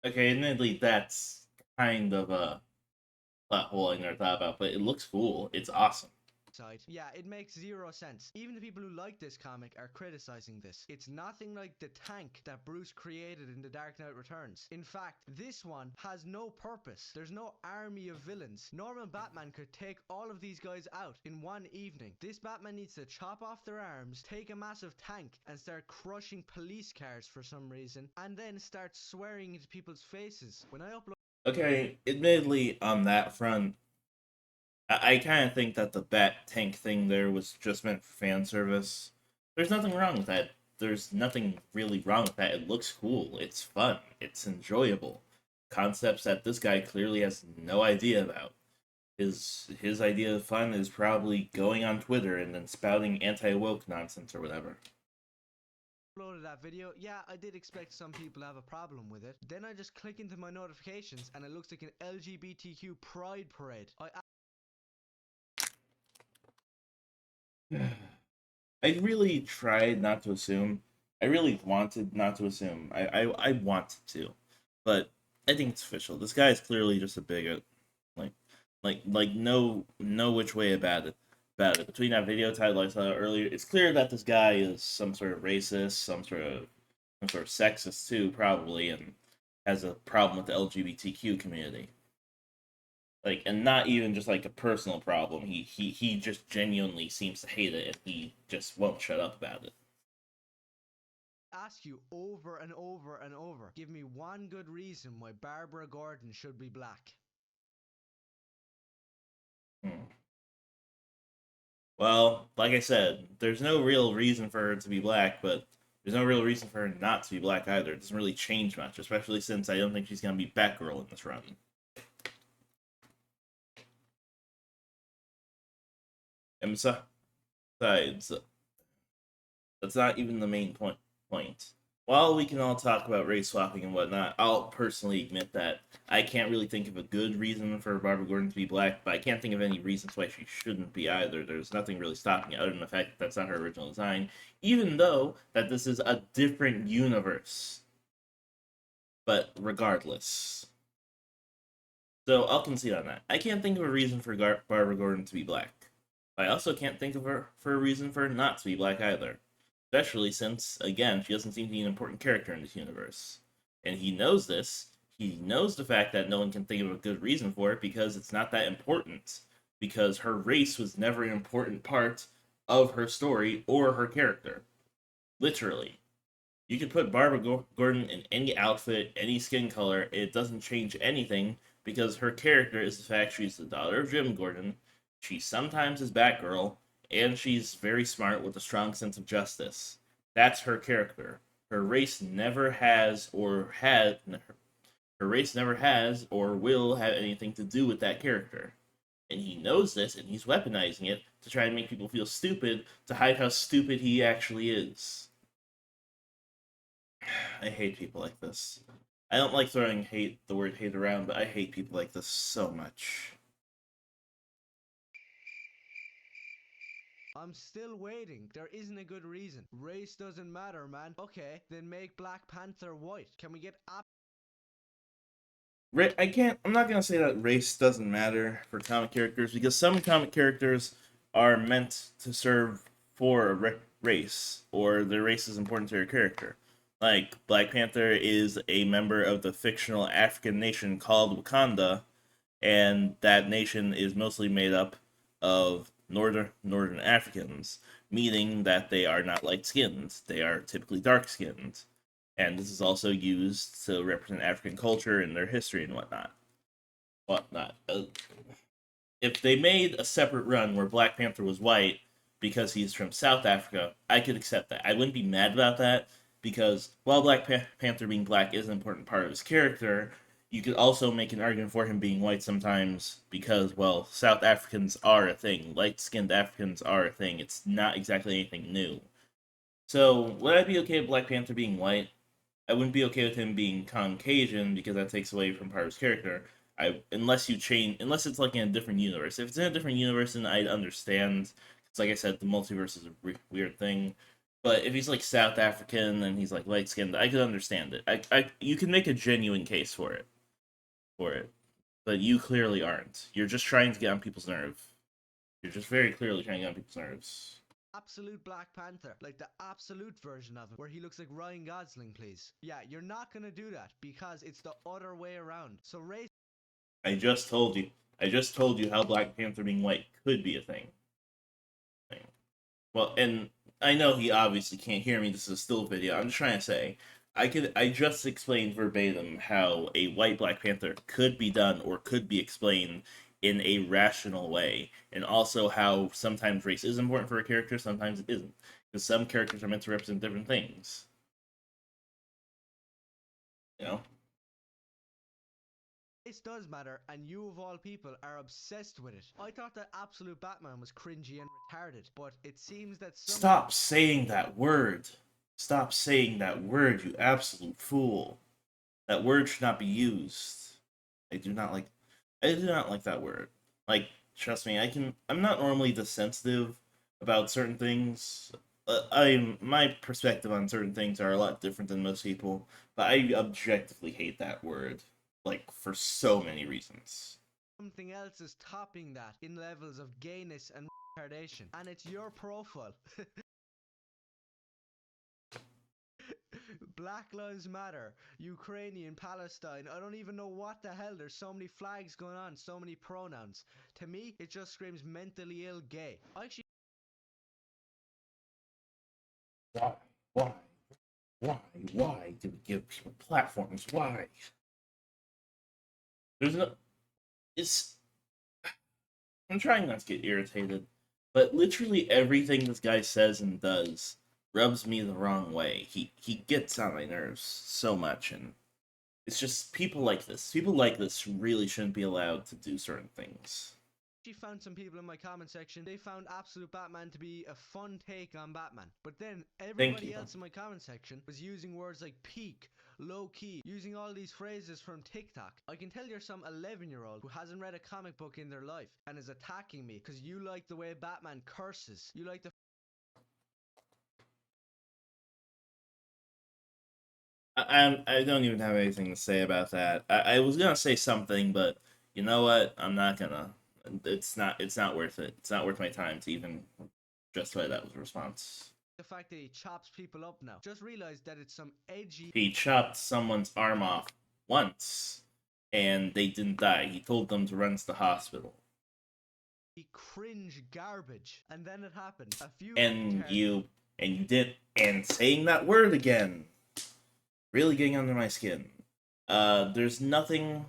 Okay, admittedly, that's kind of a plot hole I never thought about, but it looks cool. It's awesome. side. Yeah, it makes zero sense. Even the people who like this comic are criticizing this. It's nothing like the tank that Bruce created in The Dark Knight Returns. In fact, this one has no purpose. There's no army of villains. Normal Batman could take all of these guys out in one evening. This Batman needs to chop off their arms, take a massive tank, and start crushing police cars for some reason, and then start swearing into people's faces. When I upload Okay, admittedly, on that front, I kind of think that the bat tank thing there was just meant for fan service. There's nothing wrong with that. There's nothing really wrong with that. It looks cool. It's fun. It's enjoyable. Concepts that this guy clearly has no idea about. His idea of fun is probably going on Twitter and then spouting anti-woke nonsense or whatever. uploaded that video, yeah, I did expect some people to have a problem with it. Then I just click into my notifications and it looks like an LGBTQ pride parade. I really tried not to assume. I really wanted not to assume. I wanted to, but I think it's official. This guy is clearly just a bigot. Like, no which way about it. About it. Between that video title I saw earlier, it's clear that this guy is some sort of racist, some sort of sexist too, probably, and has a problem with the LGBTQ community. Like, and not even just like a personal problem. He just genuinely seems to hate it, and he just won't shut up about it. Ask you over and over and over, give me one good reason why Barbara Gordon should be black. Hmm. Well, like I said, there's no real reason for her to be black, but there's no real reason for her not to be black either. It doesn't really change much, especially since I don't think she's gonna be Batgirl in this run. And besides, that's not even the main point. While we can all talk about race swapping and whatnot, I'll personally admit that I can't really think of a good reason for Barbara Gordon to be black, but I can't think of any reasons why she shouldn't be either. There's nothing really stopping it other than the fact that that's not her original design, even though that this is a different universe. But regardless. So I'll concede on that. I can't think of a reason for Barbara Gordon to be black. I also can't think of her for a reason for her not to be black either. Especially since, again, she doesn't seem to be an important character in this universe. And he knows this. He knows the fact that no one can think of a good reason for it because it's not that important. Because her race was never an important part of her story or her character. Literally. You could put Barbara Gordon in any outfit, any skin color, it doesn't change anything because her character is the fact she's the daughter of Jim Gordon, she sometimes is Batgirl, and she's very smart with a strong sense of justice. That's her character. Her race never has or had her race never has or will have anything to do with that character. And he knows this and he's weaponizing it to try and make people feel stupid to hide how stupid he actually is. I hate people like this. I don't like throwing the word hate around, but I hate people like this so much. I'm still waiting. There isn't a good reason. Race doesn't matter, man. Okay, then make Black Panther white. Can we get I'm not gonna say that race doesn't matter for comic characters because some comic characters are meant to serve for a race, or their race is important to their character. Like Black Panther is a member of the fictional African nation called Wakanda, and that nation is mostly made up of northern Africans, meaning that they are not light skinned. They are typically dark skinned, and this is also used to represent African culture and their history and whatnot. If they made a separate run where Black Panther was white because he's from South Africa, I could accept that. I wouldn't be mad about that because while Panther being black is an important part of his character, you could also make an argument for him being white sometimes because, well, South Africans are a thing. Light skinned Africans are a thing. It's not exactly anything new. So would I be okay with Black Panther being white? I wouldn't be okay with him being Caucasian because that takes away from part of his character. Unless you change, unless it's like in a different universe. If it's in a different universe, then I'd understand. It's like I said, the multiverse is a weird thing. But if he's like South African and he's like light skinned, I could understand it. You can make a genuine case for it. But you clearly aren't. You're just trying to get on people's nerve. You're just very clearly trying to get on people's nerves. Absolute Black Panther, like the absolute version of him, where he looks like Ryan Gosling, please. Yeah, you're not gonna do that because it's the other way around. So race. I just told you. I just told you how Black Panther being white could be a thing. Well, and I know he obviously can't hear me. This is a still video. I'm just trying to say, I just explained verbatim how a white Black Panther could be done or could be explained in a rational way, and also how sometimes race is important for a character, sometimes it isn't, because some characters are meant to represent different things. You know. This does matter, and you of all people are obsessed with it. I thought that Absolute Batman was cringy and retarded, but it seems that some. Stop saying that word. Stop saying that word, you absolute fool. That word should not be used. I do not like I do not like that word. Like, trust me, I'm not normally this sensitive about certain things. My perspective on certain things are a lot different than most people, but I objectively hate that word, like for so many reasons. Something else is topping that in levels of gayness and retardation, and it's your profile. Black Lives Matter, Ukrainian, Palestine. I don't even know what the hell. There's so many flags going on, so many pronouns. To me, it just screams mentally ill gay. I actually. Why? Why? Why? Why do we give people platforms? Why? There's no. It's. I'm trying not to get irritated, but literally everything this guy says and does rubs me the wrong way. He gets on my nerves so much, and it's just people like this. People like this really shouldn't be allowed to do certain things. Found some people in my comment section. They found Absolute Batman to be a fun take on Batman. But then Thank everybody you. else in my comment section was using words like peak, low key, using all these phrases from TikTok. I can tell you're some 11-year-old who hasn't read a comic book in their life and is attacking me because you like the way Batman curses. You like the. I don't even have anything to say about that. I was gonna say something, but you know what? I'm not gonna. It's not worth it. It's not worth my time to even justify that with a response. The fact that he chops people up now. Just realize that it's some edgy. He chopped someone's arm off once, and they didn't die. He told them to run to the hospital. Cringe garbage. And then it happened. A few. And you did, and saying that word again, really getting under my skin. There's nothing.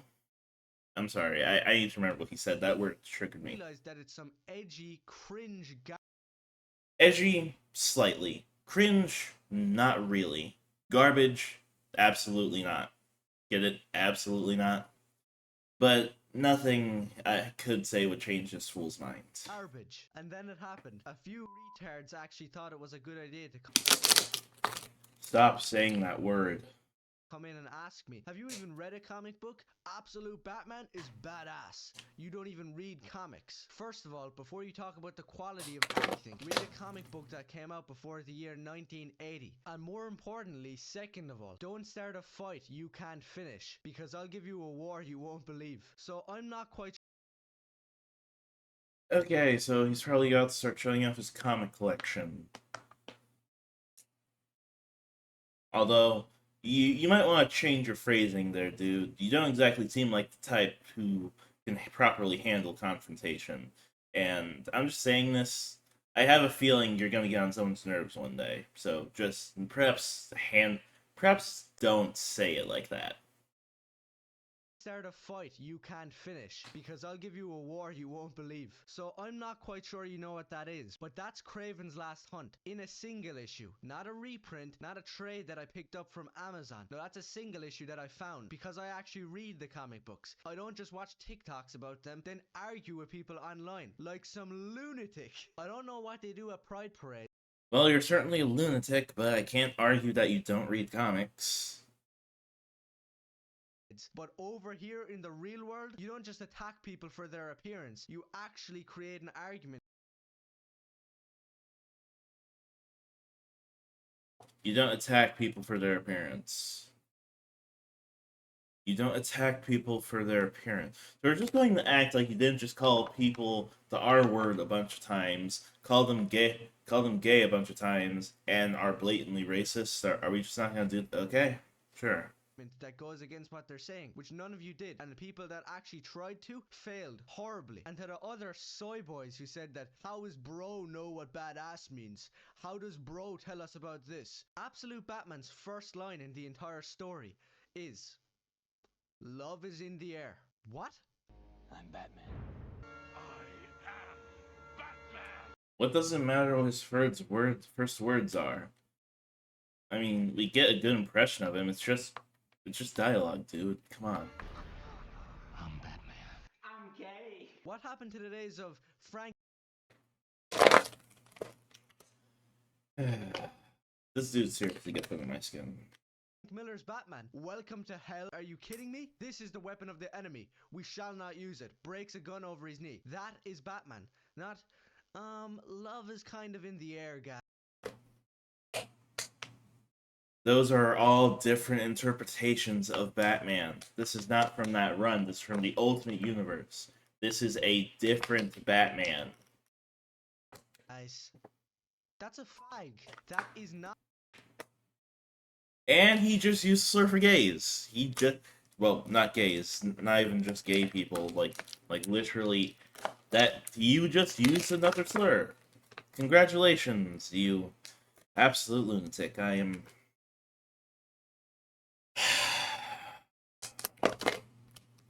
I'm sorry. I need to remember what he said. That word triggered me. Realize that it's some edgy cringe garbage. Edgy, slightly. Cringe, not really. Garbage, absolutely not. Get it? Absolutely not. But nothing I could say would change this fool's mind. Garbage. And then it happened. A few retards actually thought it was a good idea to Stop saying that word. come in and ask me, have you even read a comic book? Absolute Batman is badass. You don't even read comics. First of all, before you talk about the quality of anything, read a comic book that came out before the year 1980. And more importantly, second of all, don't start a fight you can't finish, because I'll give you a war you won't believe. So I'm not quite. Okay, so he's probably got to start showing off his comic collection. Although, you might want to change your phrasing there, dude. You don't exactly seem like the type who can properly handle confrontation. And I'm just saying this. I have a feeling you're gonna get on someone's nerves one day. So just perhaps don't say it like that. Start a fight you can't finish, because I'll give you a war you won't believe. So I'm not quite sure you know what that is, but that's Kraven's Last Hunt in a single issue, not a reprint, not a trade that I picked up from Amazon. No, that's a single issue that I found because I actually read the comic books. I don't just watch TikToks about them, then argue with people online like some lunatic. I don't know what they do at Pride Parade. Well, you're certainly a lunatic, but I can't argue that you don't read comics. But over here in the real world, you don't just attack people for their appearance. You actually create an argument. You don't attack people for their appearance. You don't attack people for their appearance. So we're just going to act like you didn't just call people the R word a bunch of times, call them gay a bunch of times, and are blatantly racist. Are we just not gonna do? Okay, sure. That goes against what they're saying, which none of you did, and the people that actually tried to failed horribly. And to the other soy boys who said that, how does bro know what badass means? How does bro tell us about this? Absolute Batman's first line in the entire story is, love is in the air. What? I'm Batman. What does it matter what his first words are? I mean, we get a good impression of him. It's just dialogue, dude. Come on. I'm Batman. I'm gay. What happened to the days of Frank This dude seriously gets under my skin. Miller's Batman? Welcome to hell. Are you kidding me? This is the weapon of the enemy. We shall not use it. Breaks a gun over his knee. That is Batman. Not, love is kind of in the air, guy. Those are all different interpretations of Batman. This is not from that run. This is from the Ultimate Universe. This is a different Batman. Guys, that's a flag. That is not. And he just used slur for gays. He just, well, not gays, not even just gay people. Like literally, that you just used another slur. Congratulations, you absolute lunatic. I am.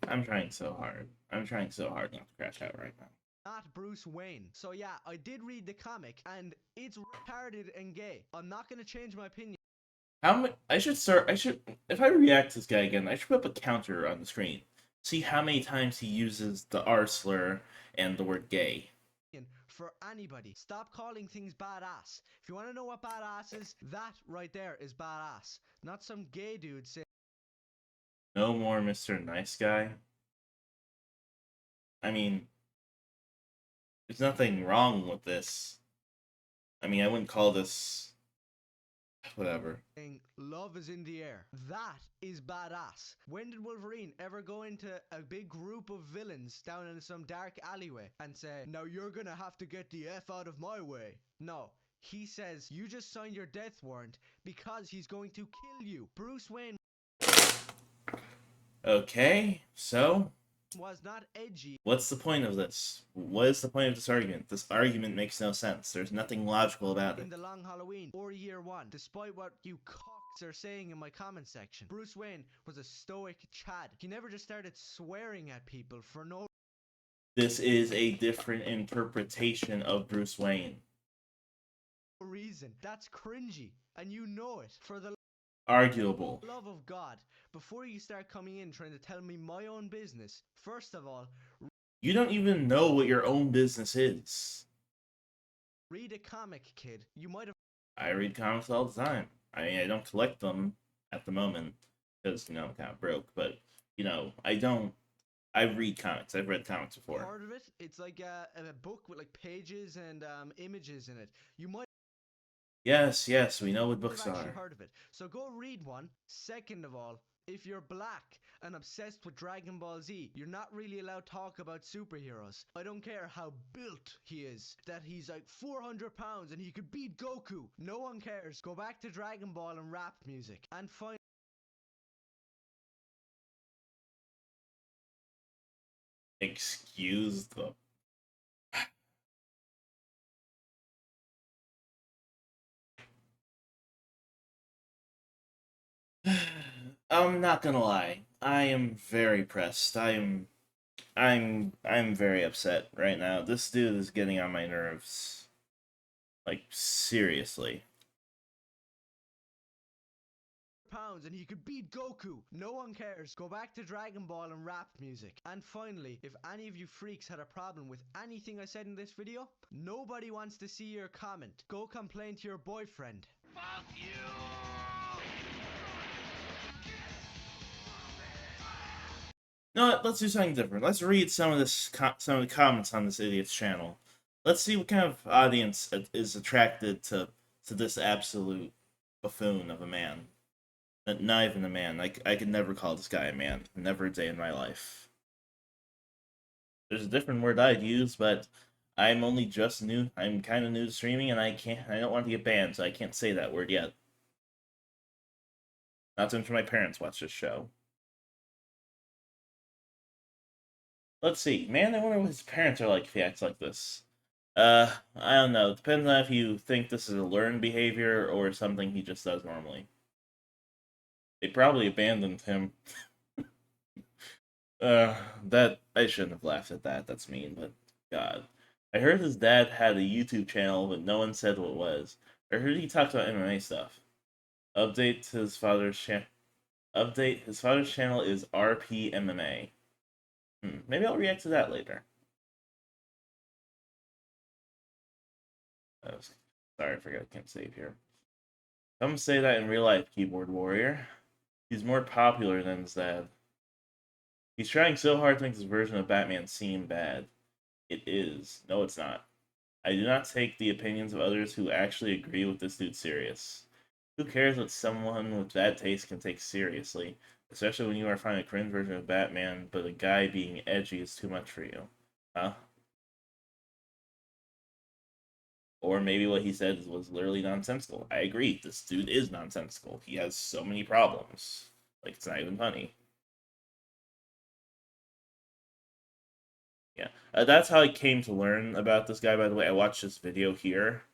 I'm trying so hard. I'm trying so hard not to crash out right now. Not Bruce Wayne. So yeah, I did read the comic, and it's retarded and gay. I'm not gonna change my opinion. How many? I should start. I should. If I react to this guy again, I should put up a counter on the screen. See how many times he uses the R slur and the word gay. For anybody. Stop calling things badass. If you want to know what badass is, that right there is badass. Not some gay dude saying, No more Mr. Nice Guy. I mean, there's nothing wrong with this. I mean, I wouldn't call this whatever. love is in the air. That is badass. When did Wolverine ever go into a big group of villains down in some dark alleyway and say, now you're gonna have to get the F out of my way? No. He says, you just signed your death warrant because he's going to kill you. Bruce Wayne Okay, so was not edgy what's the point of this? What is the point of this argument? This argument makes no sense. There's nothing logical about in it. The Long Halloween or Year One, despite what you cocks are saying in my comment section. Bruce Wayne was a stoic Chad. He never just started swearing at people for no This is a different interpretation of Bruce Wayne. reason. That's cringy, and you know it. For the Arguable. love of God, before you start coming in trying to tell me my own business, first of all, You don't even know what your own business is. read a comic, kid. You might have I read comics all the time. I mean, I don't collect them at the moment because, I'm kind of broke, but, I don't. I read comics. I've read comics before. heard of it. It's like a book with like pages and images in it. You might Yes, we know what books have actually are. heard of it. So go read one. Second of all, if you're black and obsessed with Dragon Ball Z, you're not really allowed to talk about superheroes. I don't care how built he is, that he's like 400 pounds and he could beat Goku. No one cares. Go back to Dragon Ball and rap music. And find Excuse the. I'm not gonna lie. I am very pressed. I'm very upset right now. This dude is getting on my nerves. Like, seriously. pounds and he could beat Goku. No one cares. Go back to Dragon Ball and rap music. And finally, if any of you freaks had a problem with anything I said in this video, nobody wants to see your comment. Go complain to your boyfriend. Fuck you! No, let's do something different. Let's read some of some of the comments on this idiot's channel. Let's see what kind of audience is attracted to this absolute buffoon of a man. Not even a man. I could never call this guy a man. Never a day in my life. There's a different word I'd use, but I'm only just new. I'm kind of new to streaming, and I don't want to get banned, so I can't say that word yet. Not to mention my parents watch this show. Let's see. Man, I wonder what his parents are like if he acts like this. I don't know. Depends on if you think this is a learned behavior or something he just does normally. They probably abandoned him. That I shouldn't have laughed at that. That's mean, but God. I heard his dad had a YouTube channel, but no one said what it was. I heard he talked about MMA stuff. Update his father's channel. Update his father's channel is RPMMA. Maybe I'll react to that later. Sorry, I forgot I can't save here. Some say that in real life, keyboard warrior. He's more popular than his dad. He's trying so hard to make his version of Batman seem bad. It is. No, it's not. I do not take the opinions of others who actually agree with this dude serious. Who cares what someone with bad taste can take seriously? Especially when you are finding a cringe version of Batman, but a guy being edgy is too much for you. Huh? Or maybe what he said was literally nonsensical. I agree, this dude is nonsensical. He has so many problems. Like, it's not even funny. Yeah. That's how I came to learn about this guy, by the way. I watched this video here.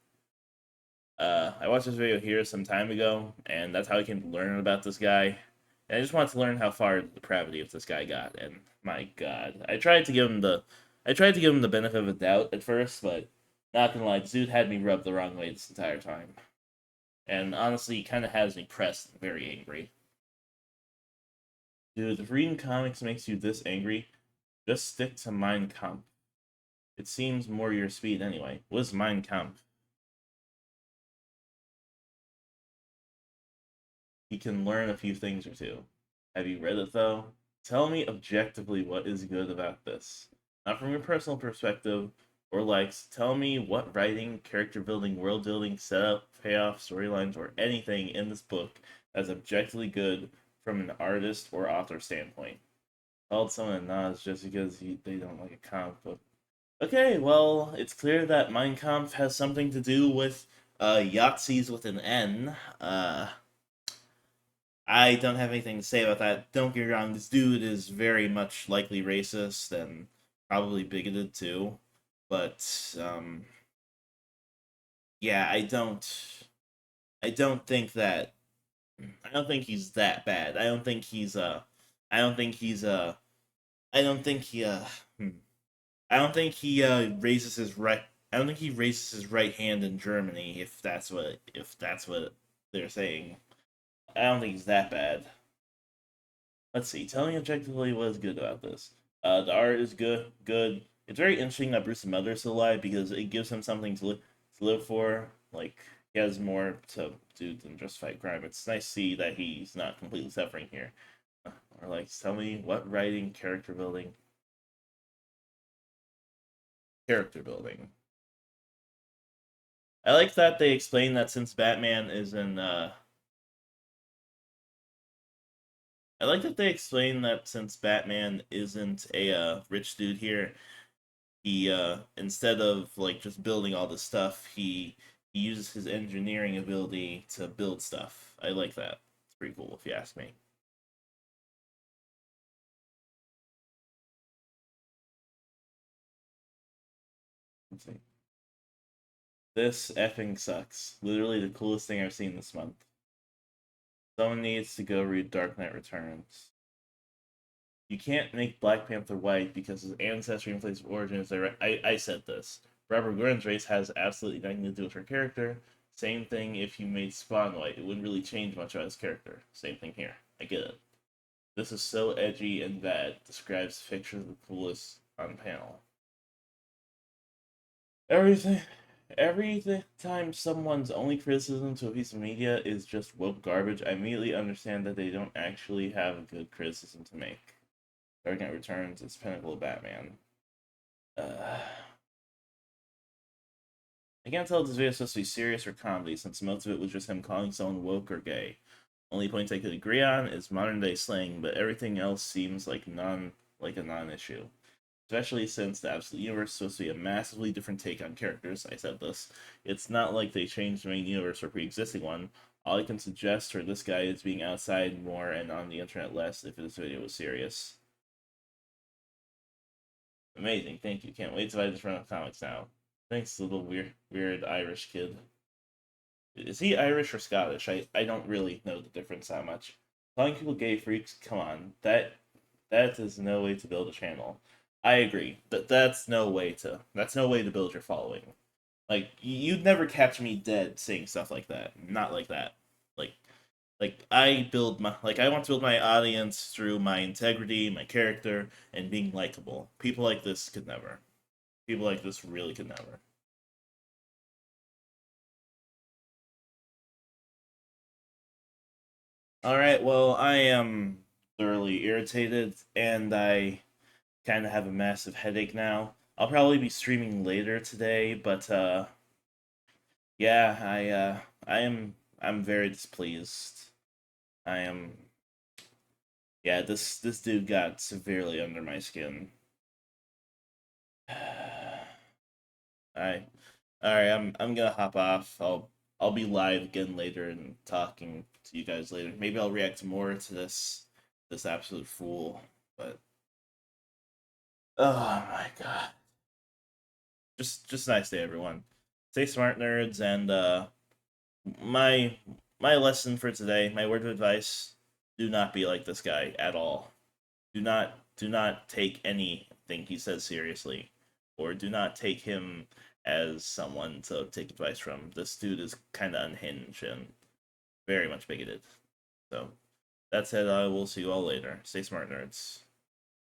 I watched this video here some time ago, and that's how I came to learn about this guy. And I just wanted to learn how far the depravity of this guy got, and my God. I tried to give him the benefit of the doubt at first, but not gonna lie, this dude had me rubbed the wrong way this entire time. And honestly, he kind of has me pressed and very angry. Dude, if reading comics makes you this angry, just stick to Mein Kampf. It seems more your speed anyway. What is Mein Kampf? He can learn a few things or two. Have you read it though? Tell me objectively what is good about this. Not from your personal perspective or likes. Tell me what writing, character building, world building, setup, payoff, storylines, or anything in this book that's objectively good from an artist or author standpoint. Called someone a Nas just because they don't like a comic book. Okay, well, it's clear that Mein Kampf has something to do with Yahtzees with an N. I don't have anything to say about that. Don't get me wrong, this dude is very much likely racist and probably bigoted too. But yeah, I don't think that I don't think he's that bad. I don't think he's I don't think he's I don't think he I don't think he raises his right I don't think he raises his right hand in Germany if that's what they're saying. I don't think he's that bad. Let's see. Tell me objectively what is good about this. The art is good. It's very interesting that Bruce's mother is still alive because it gives him something to live for. Like, he has more to do than just fight crime. It's nice to see that he's not completely suffering here. Or like, tell me what writing, character building. Character building. I like that they explain that since Batman is in I like that they explain that since Batman isn't a rich dude here, he instead of like just building all this stuff, he uses his engineering ability to build stuff. I like that. It's pretty cool if you ask me. Let's see. This effing sucks. Literally the coolest thing I've seen this month. Someone needs to go read Dark Knight Returns. You can't make Black Panther white because his ancestry and place of origin is direct. I said this. Barbara Gordon's race has absolutely nothing to do with her character. Same thing if you made Spawn white. It wouldn't really change much about his character. Same thing here. I get it. This is so edgy and bad. Describes pictures of the coolest on panel. Everything. Every time someone's only criticism to a piece of media is just woke garbage, I immediately understand that they don't actually have a good criticism to make. Dark Knight Returns is pinnacle of Batman. I can't tell if this video is supposed to be serious or comedy, since most of it was just him calling someone woke or gay. Only points I could agree on is modern day slang, but everything else seems like a non-issue. Especially since the Absolute Universe is supposed to be a massively different take on characters. I said this. It's not like they changed the main universe or pre-existing one. All I can suggest for this guy is being outside more and on the internet less if this video was serious. Amazing, thank you. Can't wait to buy this run of comics now. Thanks, little weird Irish kid. Is he Irish or Scottish? I don't really know the difference that much. Calling people gay freaks, come on. That is no way to build a channel. I agree. That's no way to build your following. Like you'd never catch me dead saying stuff like that. Not like that. Like I want to build my audience through my integrity, my character, and being likable. People like this could never. People like this really could never. Alright, well, I am thoroughly irritated, and I kind of have a massive headache now. I'll probably be streaming later today, but, yeah, I'm very displeased. I am, yeah, this dude got severely under my skin. I Alright, I'm gonna hop off. I'll be live again later and talking to you guys later. Maybe I'll react more to this absolute fool. But oh my god. Just a nice day everyone. Stay smart nerds and my my lesson for today, my word of advice, do not be like this guy at all. Do not take anything he says seriously, or do not take him as someone to take advice from. This dude is kind of unhinged and very much bigoted. So that's it. I will see you all later. Stay smart, nerds.